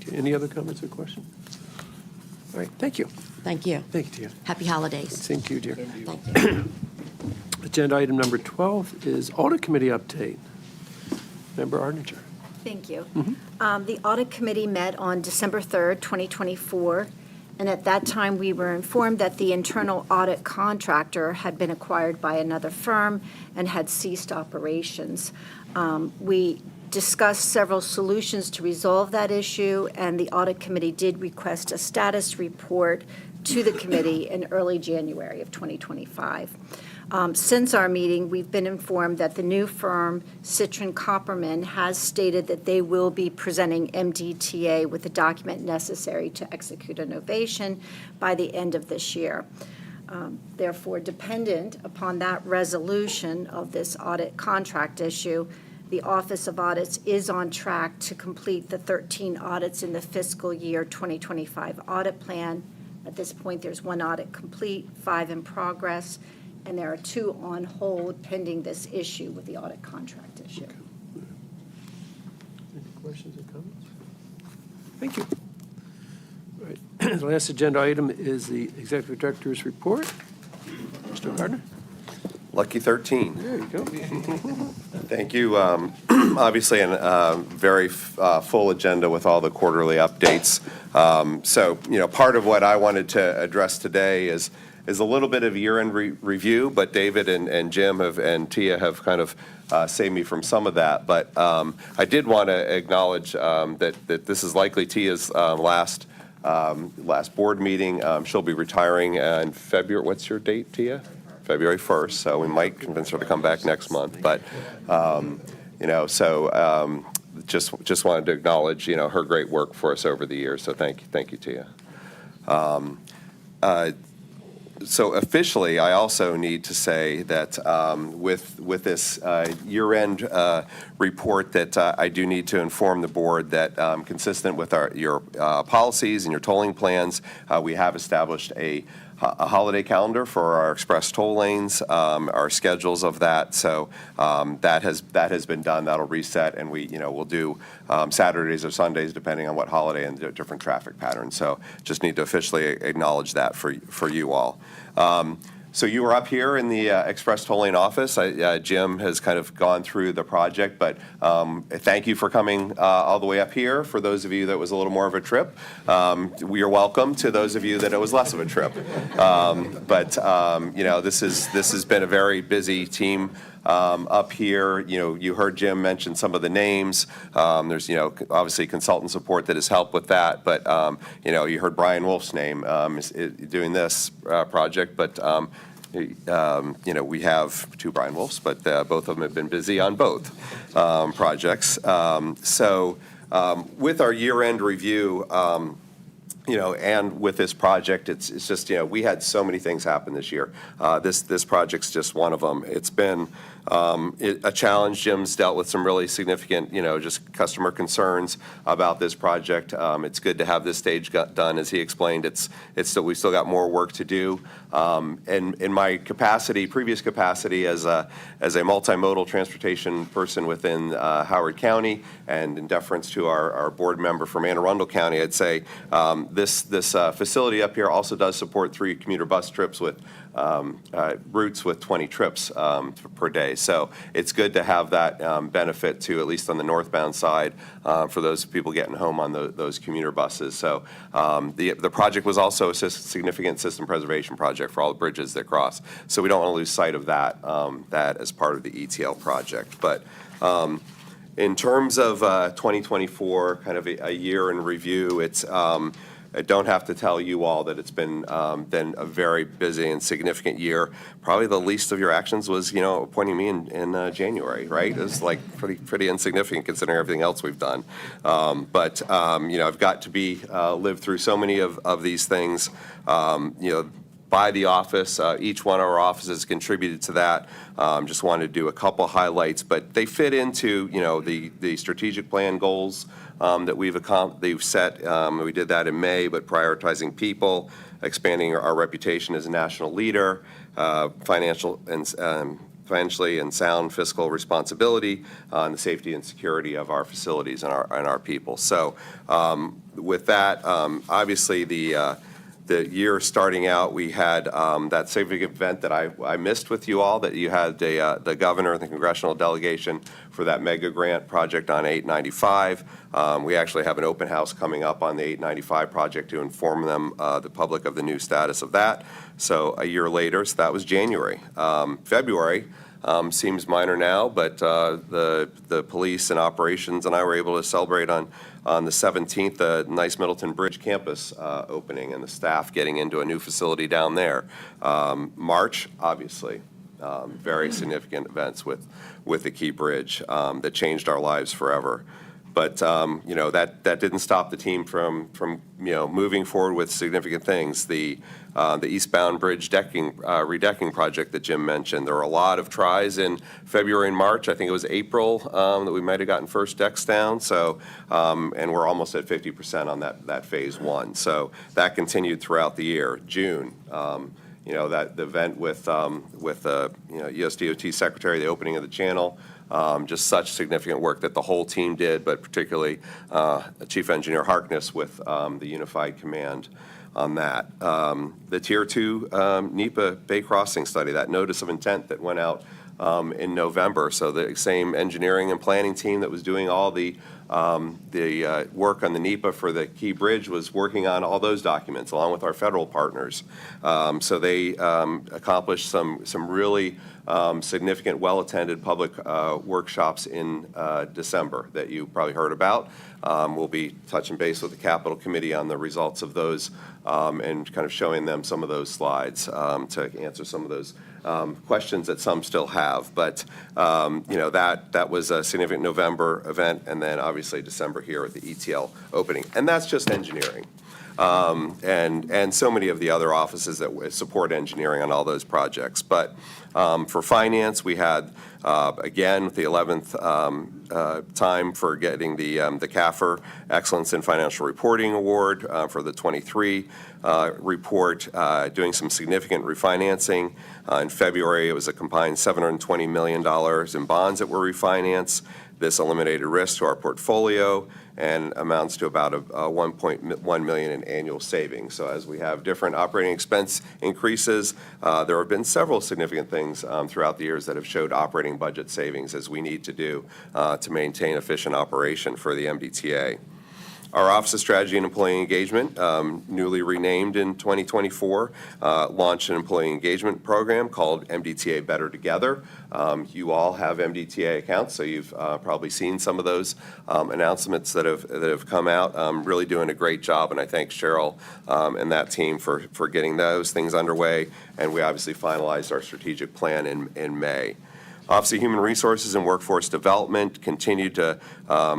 Okay, any other comments or questions? All right, thank you.
Thank you.
Thank you, Tia.
Happy holidays.
Same to you, dear.
Thank you.
Agenda item number 12 is Audit Committee update. Member Arninger.
Thank you. The Audit Committee met on December 3rd, 2024, and at that time, we were informed that the internal audit contractor had been acquired by another firm and had ceased operations. We discussed several solutions to resolve that issue, and the Audit Committee did request a status report to the committee in early January of 2025. Since our meeting, we've been informed that the new firm, Citron Copperman, has stated that they will be presenting MDTA with the document necessary to execute a novation by the end of this year. Therefore, dependent upon that resolution of this audit contract issue, the Office of Audits is on track to complete the 13 audits in the fiscal year 2025 audit plan. At this point, there's 1 audit complete, 5 in progress, and there are 2 on hold pending this issue with the audit contract issue.
Any questions or comments? Thank you. All right, the last agenda item is the Executive Director's report. Mr. Gardner?
Lucky 13.
There you go.
Thank you. Obviously, a very full agenda with all the quarterly updates. So, part of what I wanted to address today is a little bit of year-end review, but David and Jim and Tia have kind of saved me from some of that. But I did want to acknowledge that this is likely Tia's last board meeting. She'll be retiring in February. What's your date, Tia? February 1st, so we might convince her to come back next month. But, just wanted to acknowledge, her great work for us over the years. So thank you, Tia. So officially, I also need to say that with this year-end report that I do need to inform the board that consistent with your policies and your tolling plans, we have established a holiday calendar for our express toll lanes, our schedules of that. So that has been done. That'll reset, and we'll do Saturdays or Sundays depending on what holiday and the different traffic patterns. So just need to officially acknowledge that for you all. So you were up here in the Express Toll Lane office. Jim has kind of gone through the project, but thank you for coming all the way up here. For those of you that was a little more of a trip, we are welcome. To those of you that it was less of a trip, this has been a very busy team up here. You heard Jim mention some of the names. There's obviously consultant support that has helped with that, but you heard Brian Wolf's name doing this project, but we have 2 Brian Wolfs, but both of them have been busy on both projects. So with our year-end review, and with this project, it's just, we had so many things happen this year. This project's just one of them. It's been a challenge. Jim's dealt with some really significant, just customer concerns about this project. It's good to have this stage done. As he explained, we still got more work to do. And in my previous capacity as a multimodal transportation person within Howard County, and in deference to our board member from Anne Arundel County, I'd say This facility up here also does support 3 commuter bus trips with routes with 20 trips per day. So it's good to have that benefit to, at least on the northbound side, for those people getting home on those commuter buses. So the project was also a significant system preservation project for all the bridges that cross. So we don't want to lose sight of that, that as part of the ETL project. But in terms of 2024, kind of a year in review, it's I don't have to tell you all that it's been a very busy and significant year. Probably the least of your actions was, appointing me in January, right? It was like pretty insignificant considering everything else we've done. But I've got to live through so many of these things. By the office, each one of our offices contributed to that. Just wanted to do a couple highlights, but they fit into the strategic plan goals that they've set. We did that in May, but prioritizing people, expanding our reputation as a national leader, financially and sound fiscal responsibility, and the safety and security of our facilities and our people. So with that, obviously the year starting out, we had that significant event that I missed with you all, that you had the governor and the congressional delegation for that mega grant project on 895. We actually have an open house coming up on the 895 project to inform them, the public, of the new status of that. So a year later, so that was January. February seems minor now, but the police and operations and I were able to celebrate on the 17th, the nice Middleton Bridge campus opening and the staff getting into a new facility down there. March, obviously, very significant events with the Key Bridge that changed our lives forever. But that didn't stop the team from moving forward with significant things. The eastbound bridge redecking project that Jim mentioned. There were a lot of tries in February and March. I think it was April that we might have gotten first decks down. So and we're almost at 50% on that phase 1. So that continued throughout the year. June. That the event with US DOT Secretary, the opening of the channel. Just such significant work that the whole team did, but particularly Chief Engineer Harkness with the Unified Command on that. The Tier 2 NEPA Bay Crossing study, that notice of intent that went out in November. So the same engineering and planning team that was doing all the work on the NEPA for the Key Bridge was working on all those documents along with our federal partners. So they accomplished some really significant, well-attended public workshops in December that you probably heard about. We'll be touching base with the Capital Committee on the results of those and kind of showing them some of those slides to answer some of those questions that some still have. But that was a significant November event, and then obviously December here at the ETL opening. And that's just engineering. And so many of the other offices that support engineering on all those projects. But for finance, we had, again, the 11th time for getting the CAFR Excellence in Financial Reporting Award for the 23 report, doing some significant refinancing. In February, it was a combined $720 million in bonds that were refinanced. This eliminated risk to our portfolio and amounts to about $1.1 million in annual savings. So as we have different operating expense increases, there have been several significant things throughout the years that have showed operating budget savings, as we need to do to maintain efficient operation for the MDTA. Our Office of Strategy and Employee Engagement, newly renamed in 2024, launched an employee engagement program called MDTA Better Together. You all have MDTA accounts, so you've probably seen some of those announcements that have come out. Really doing a great job, and I thank Cheryl and that team for getting those things underway. And we obviously finalized our strategic plan in May. Office of Human Resources and Workforce Development continued to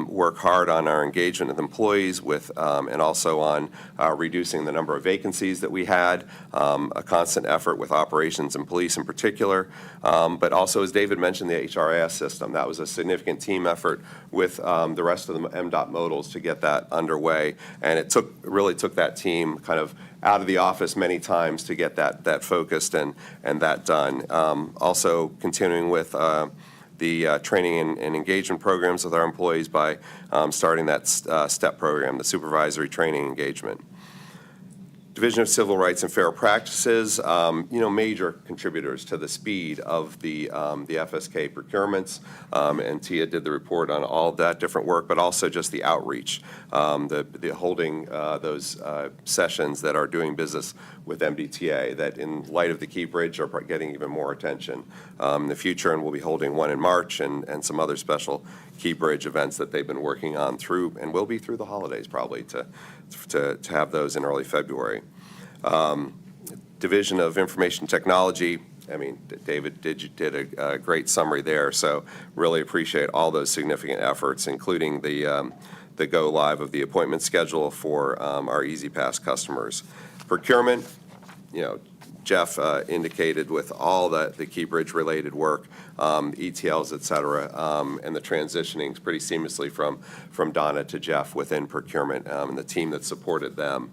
work hard on our engagement with employees and also on reducing the number of vacancies that we had, a constant effort with operations and police in particular. But also, as David mentioned, the HRIS system. That was a significant team effort with the rest of the MDOT modals to get that underway. And it really took that team kind of out of the office many times to get that focused and that done. Also continuing with the training and engagement programs with our employees by starting that STEP program, the Supervisory Training Engagement. Division of Civil Rights and Fair Practices, major contributors to the speed of the FSK procurements. And Tia did the report on all that different work, but also just the outreach, the holding those sessions that are doing business with MDTA that in light of the Key Bridge are getting even more attention in the future, and we'll be holding one in March and some other special Key Bridge events that they've been working on through, and will be through the holidays probably, to have those in early February. Division of Information Technology, I mean, David did a great summary there, so really appreciate all those significant efforts, including the go live of the appointment schedule for our EZPass customers. Procurement, Jeff indicated with all the Key Bridge related work, ETLs, et cetera, and the transitioning pretty seamlessly from Donna to Jeff within procurement, and the team that supported them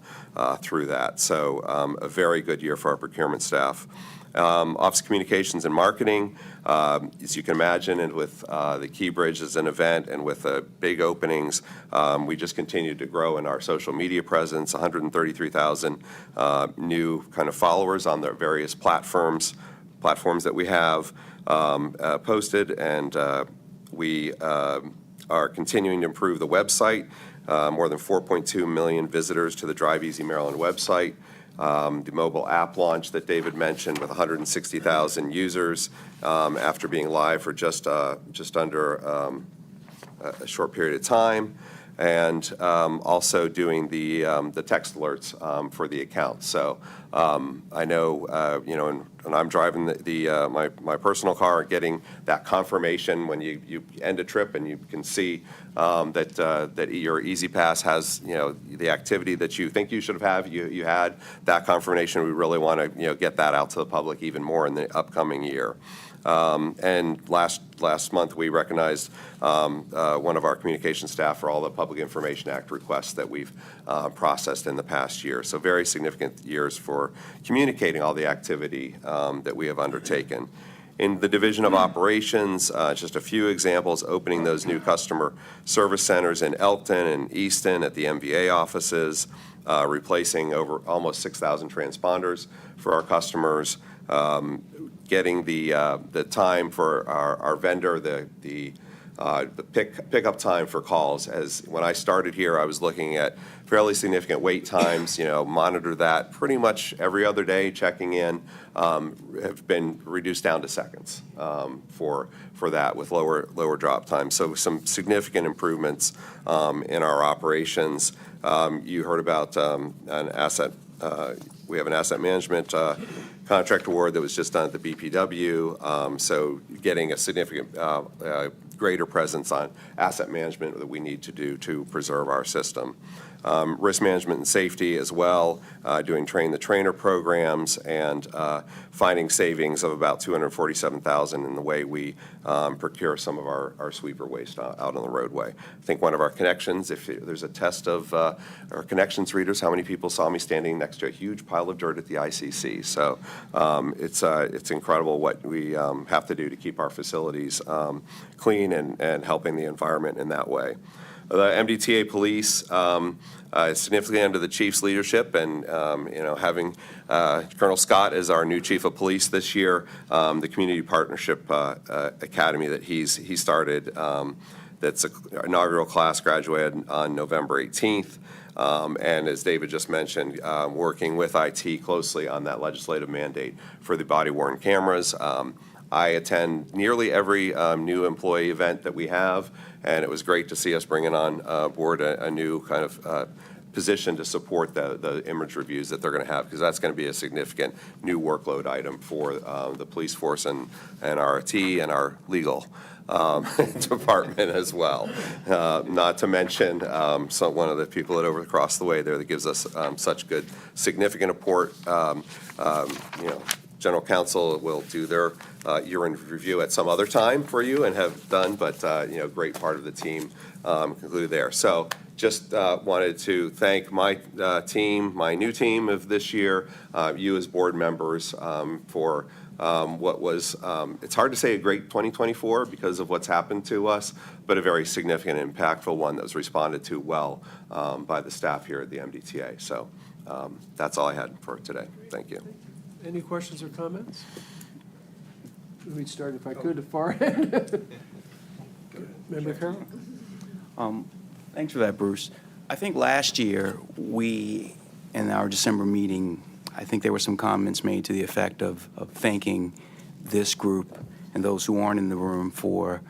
through that. So a very good year for our procurement staff. Office Communications and Marketing, as you can imagine, and with the Key Bridge as an event and with big openings, we just continued to grow in our social media presence, 133,000 new kind of followers on the various platforms that we have posted, and we are continuing to improve the website, more than 4.2 million visitors to the Drive Easy Maryland website. The mobile app launch that David mentioned with 160,000 users after being live for just under a short period of time, and also doing the text alerts for the account. So I know, when I'm driving my personal car, getting that confirmation when you end a trip and you can see that your EZPass has the activity that you think you should have you had that confirmation. We really want to get that out to the public even more in the upcoming year. And last month, we recognized one of our communication staff for all the Public Information Act requests that we've processed in the past year. So very significant years for communicating all the activity that we have undertaken. In the Division of Operations, just a few examples, opening those new customer service centers in Elkton and Easton at the MVA offices, replacing over almost 6,000 transponders for our customers, getting the time for our vendor, the pickup time for calls. As when I started here, I was looking at fairly significant wait times, monitor that pretty much every other day, checking in, have been reduced down to seconds for that with lower drop time. So some significant improvements in our operations. You heard about we have an asset management contract award that was just done at the BPW, so getting a significant greater presence on asset management that we need to do to preserve our system. Risk management and safety as well, doing train the trainer programs and finding savings of about $247,000 in the way we procure some of our sweeper waste out on the roadway. I think one of our connections, if there's a test of our connections readers, how many people saw me standing next to a huge pile of dirt at the ICC? So it's incredible what we have to do to keep our facilities clean and helping the environment in that way. The MDTA Police, significantly under the chief's leadership, and having Colonel Scott as our new chief of police this year, the Community Partnership Academy that he started, that's an inaugural class graduated on November 18th. And as David just mentioned, working with IT closely on that legislative mandate for the body-worn cameras. I attend nearly every new employee event that we have, and it was great to see us bringing on board a new kind of position to support the image reviews that they're going to have, because that's going to be a significant new workload item for the police force and our IT and our legal department as well. Not to mention one of the people that over across the way there that gives us such good, significant support. General Counsel will do their year-end review at some other time for you and have done, but great part of the team concluded there. So just wanted to thank my team, my new team of this year, you as board members for what was, it's hard to say a great 2024 because of what's happened to us, but a very significant, impactful one that was responded to well by the staff here at the MDTA. So That's all I had for today. Thank you.
Any questions or comments? Let me start, if I could, at far end. Member Carroll?
Thanks for that, Bruce. I think last year, in our December meeting, I think there were some comments made to the effect of thanking this group and those who aren't in the room for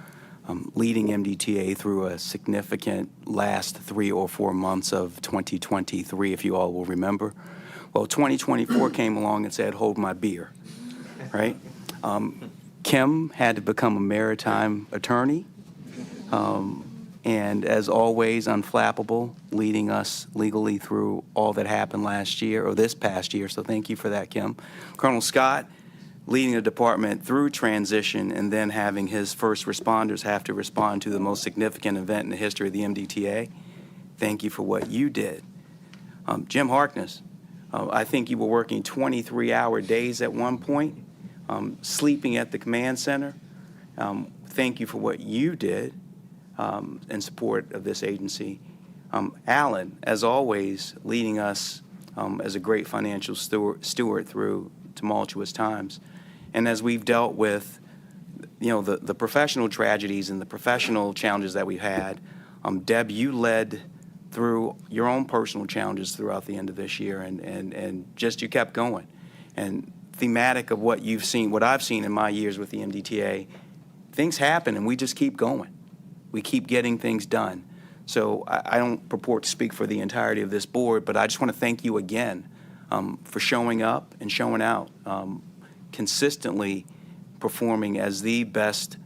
leading MDTA through a significant last 3 or 4 months of 2023, if you all will remember. Well, 2024 came along and said, hold my beer, right? Kim had to become a maritime attorney, and as always, unflappable, leading us legally through all that happened last year, or this past year, so thank you for that, Kim. Colonel Scott, leading the department through transition and then having his first responders have to respond to the most significant event in the history of the MDTA. Thank you for what you did. Jim Harkness, I think you were working 23-hour days at one point, sleeping at the command center. Thank you for what you did in support of this agency. Alan, as always, leading us as a great financial steward through tumultuous times. And as we've dealt with, the professional tragedies and the professional challenges that we've had, Deb, you led through your own personal challenges throughout the end of this year, and just you kept going. And thematic of what you've seen, what I've seen in my years with the MDTA, things happen and we just keep going. We keep getting things done. So I don't purport to speak for the entirety of this board, but I just want to thank you again for showing up and showing out, consistently performing as the best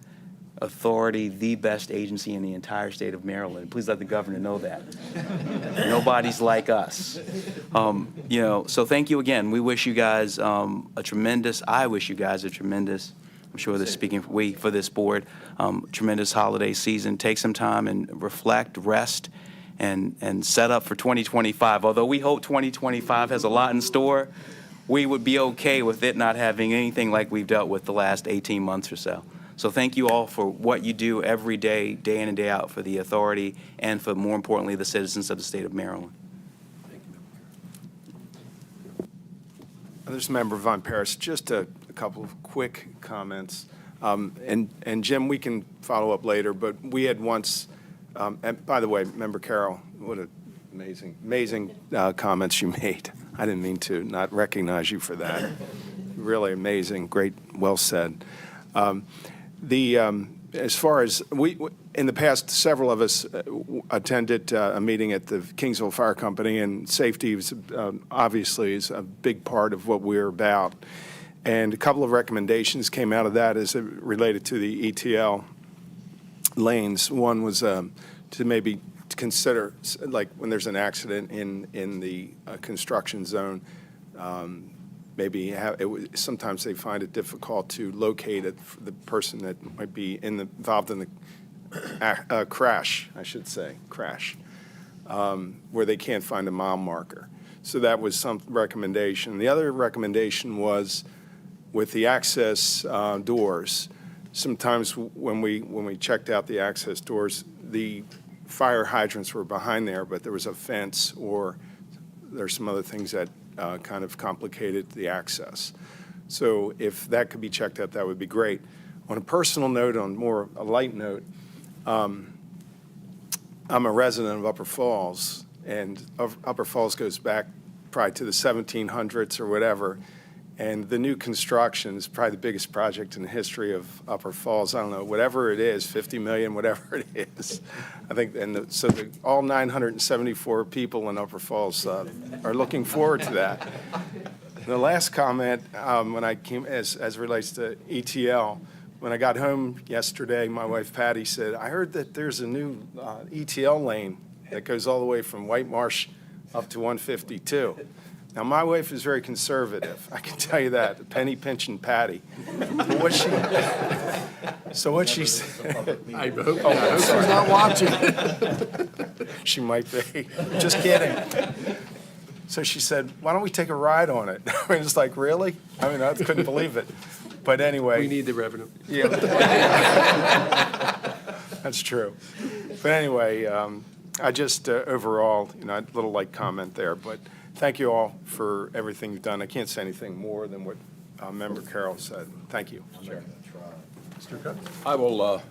authority, the best agency in the entire state of Maryland. Please let the governor know that. Nobody's like us. So thank you again. We wish you guys I wish you guys a tremendous, I'm sure they're speaking for this board, tremendous holiday season. Take some time and reflect, rest, and set up for 2025. Although we hope 2025 has a lot in store, we would be okay with it not having anything like we've dealt with the last 18 months or so. So thank you all for what you do every day, day in and day out, for the authority and for, more importantly, the citizens of the state of Maryland.
This is Member Von Paris. Just a couple of quick comments. And Jim, we can follow up later, but we had once, and by the way, Member Carroll, what amazing comments you made. I didn't mean to not recognize you for that. Really amazing, great, well said. As far as in the past, several of us attended a meeting at the Kingsville Fire Company, and safety was, obviously is a big part of what we're about. And a couple of recommendations came out of that as it related to the ETL lanes. One was to maybe consider, like when there's an accident in the construction zone, maybe sometimes they find it difficult to locate the person that might be involved in the crash, where they can't find a mile marker. So that was some recommendation. The other recommendation was with the access doors. Sometimes when we checked out the access doors, the fire hydrants were behind there, but there was a fence or there's some other things that kind of complicated the access. So if that could be checked out, that would be great. On a personal note, on more a light note, I'm a resident of Upper Falls, and Upper Falls goes back probably to the 1700s or whatever, and the new construction is probably the biggest project in the history of Upper Falls. I don't know, whatever it is, 50 million, whatever it is. I think, all 974 people in Upper Falls are looking forward to that. The last comment, when I came, as relates to ETL, when I got home yesterday, my wife Patty said, I heard that there's a new ETL lane that goes all the way from White Marsh up to 152. Now, my wife is very conservative, I can tell you that, penny pinching Patty. But what she said,
I hope she's not watching.
She might be, just kidding. So she said, why don't we take a ride on it? I mean, it's like, really? I mean, I couldn't believe it. But anyway.
We need the revenue.
Yeah. That's true. But anyway, I just overall, a little light comment there, but thank you all for everything you've done. I can't say anything more than what Member Carroll said. Thank you.
Mr. Cook?
I will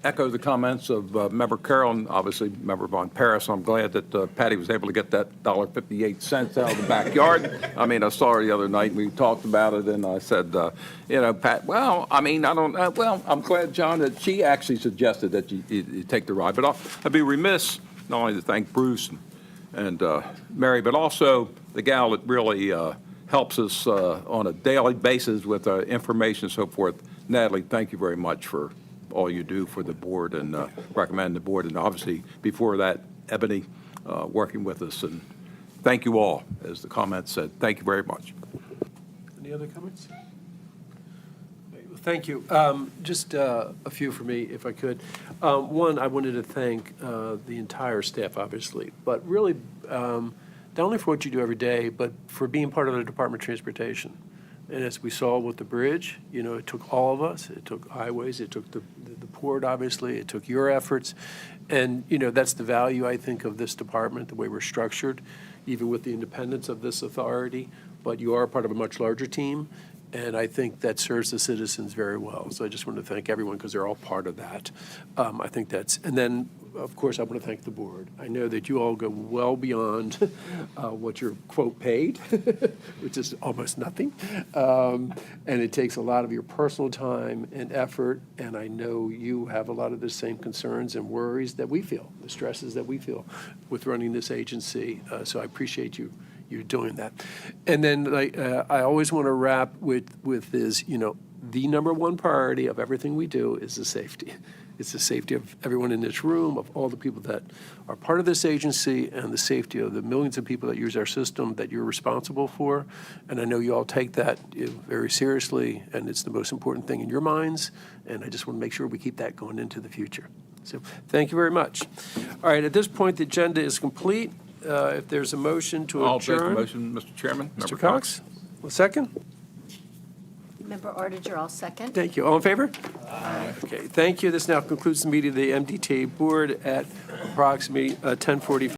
echo the comments of Member Carroll and obviously Member Von Paris. I'm glad that Patty was able to get that $1.58 out of the backyard. I mean, I saw her the other night and we talked about it, and I said, Pat, well, I mean, I don't, well, I'm glad, John, that she actually suggested that you take the ride. But I'd be remiss not only to thank Bruce and Mary, but also the gal that really helps us on a daily basis with information and so forth. Natalie, thank you very much for all you do for the board and recommend the board. And obviously, before that, Ebony working with us. And thank you all, as the comments said. Thank you very much.
Any other comments? Thank you. Just a few for me, if I could. One, I wanted to thank the entire staff, obviously, but really not only for what you do every day, but for being part of the Department of Transportation. And as we saw with the bridge, it took all of us. It took highways. It took the port, obviously. It took your efforts. And, that's the value, I think, of this department, the way we're structured, even with the independence of this authority. But you are part of a much larger team, and I think that serves the citizens very well. So I just want to thank everyone because they're all part of that. I think that's, and then, of course, I want to thank the board. I know that you all go well beyond what you're, quote, paid, which is almost nothing. And it takes a lot of your personal time and effort, and I know you have a lot of the same concerns and worries that we feel, the stresses that we feel with running this agency. So I appreciate you doing that. And then I always want to wrap with is, the number one priority of everything we do is the safety. It's the safety of everyone in this room, of all the people that are part of this agency, and the safety of the millions of people that use our system that you're responsible for. And I know you all take that very seriously, and it's the most important thing in your minds. And I just want to make sure we keep that going into the future. So thank you very much. All right, at this point, the agenda is complete. If there's a motion to adjourn.
I'll make the motion, Mr. Chairman.
Mr. Cox, a second?
Member Artiger, I'll second.
Thank you. All in favor? Aye. Okay, thank you. This now concludes the meeting of the MDTA Board at approximately 10:45.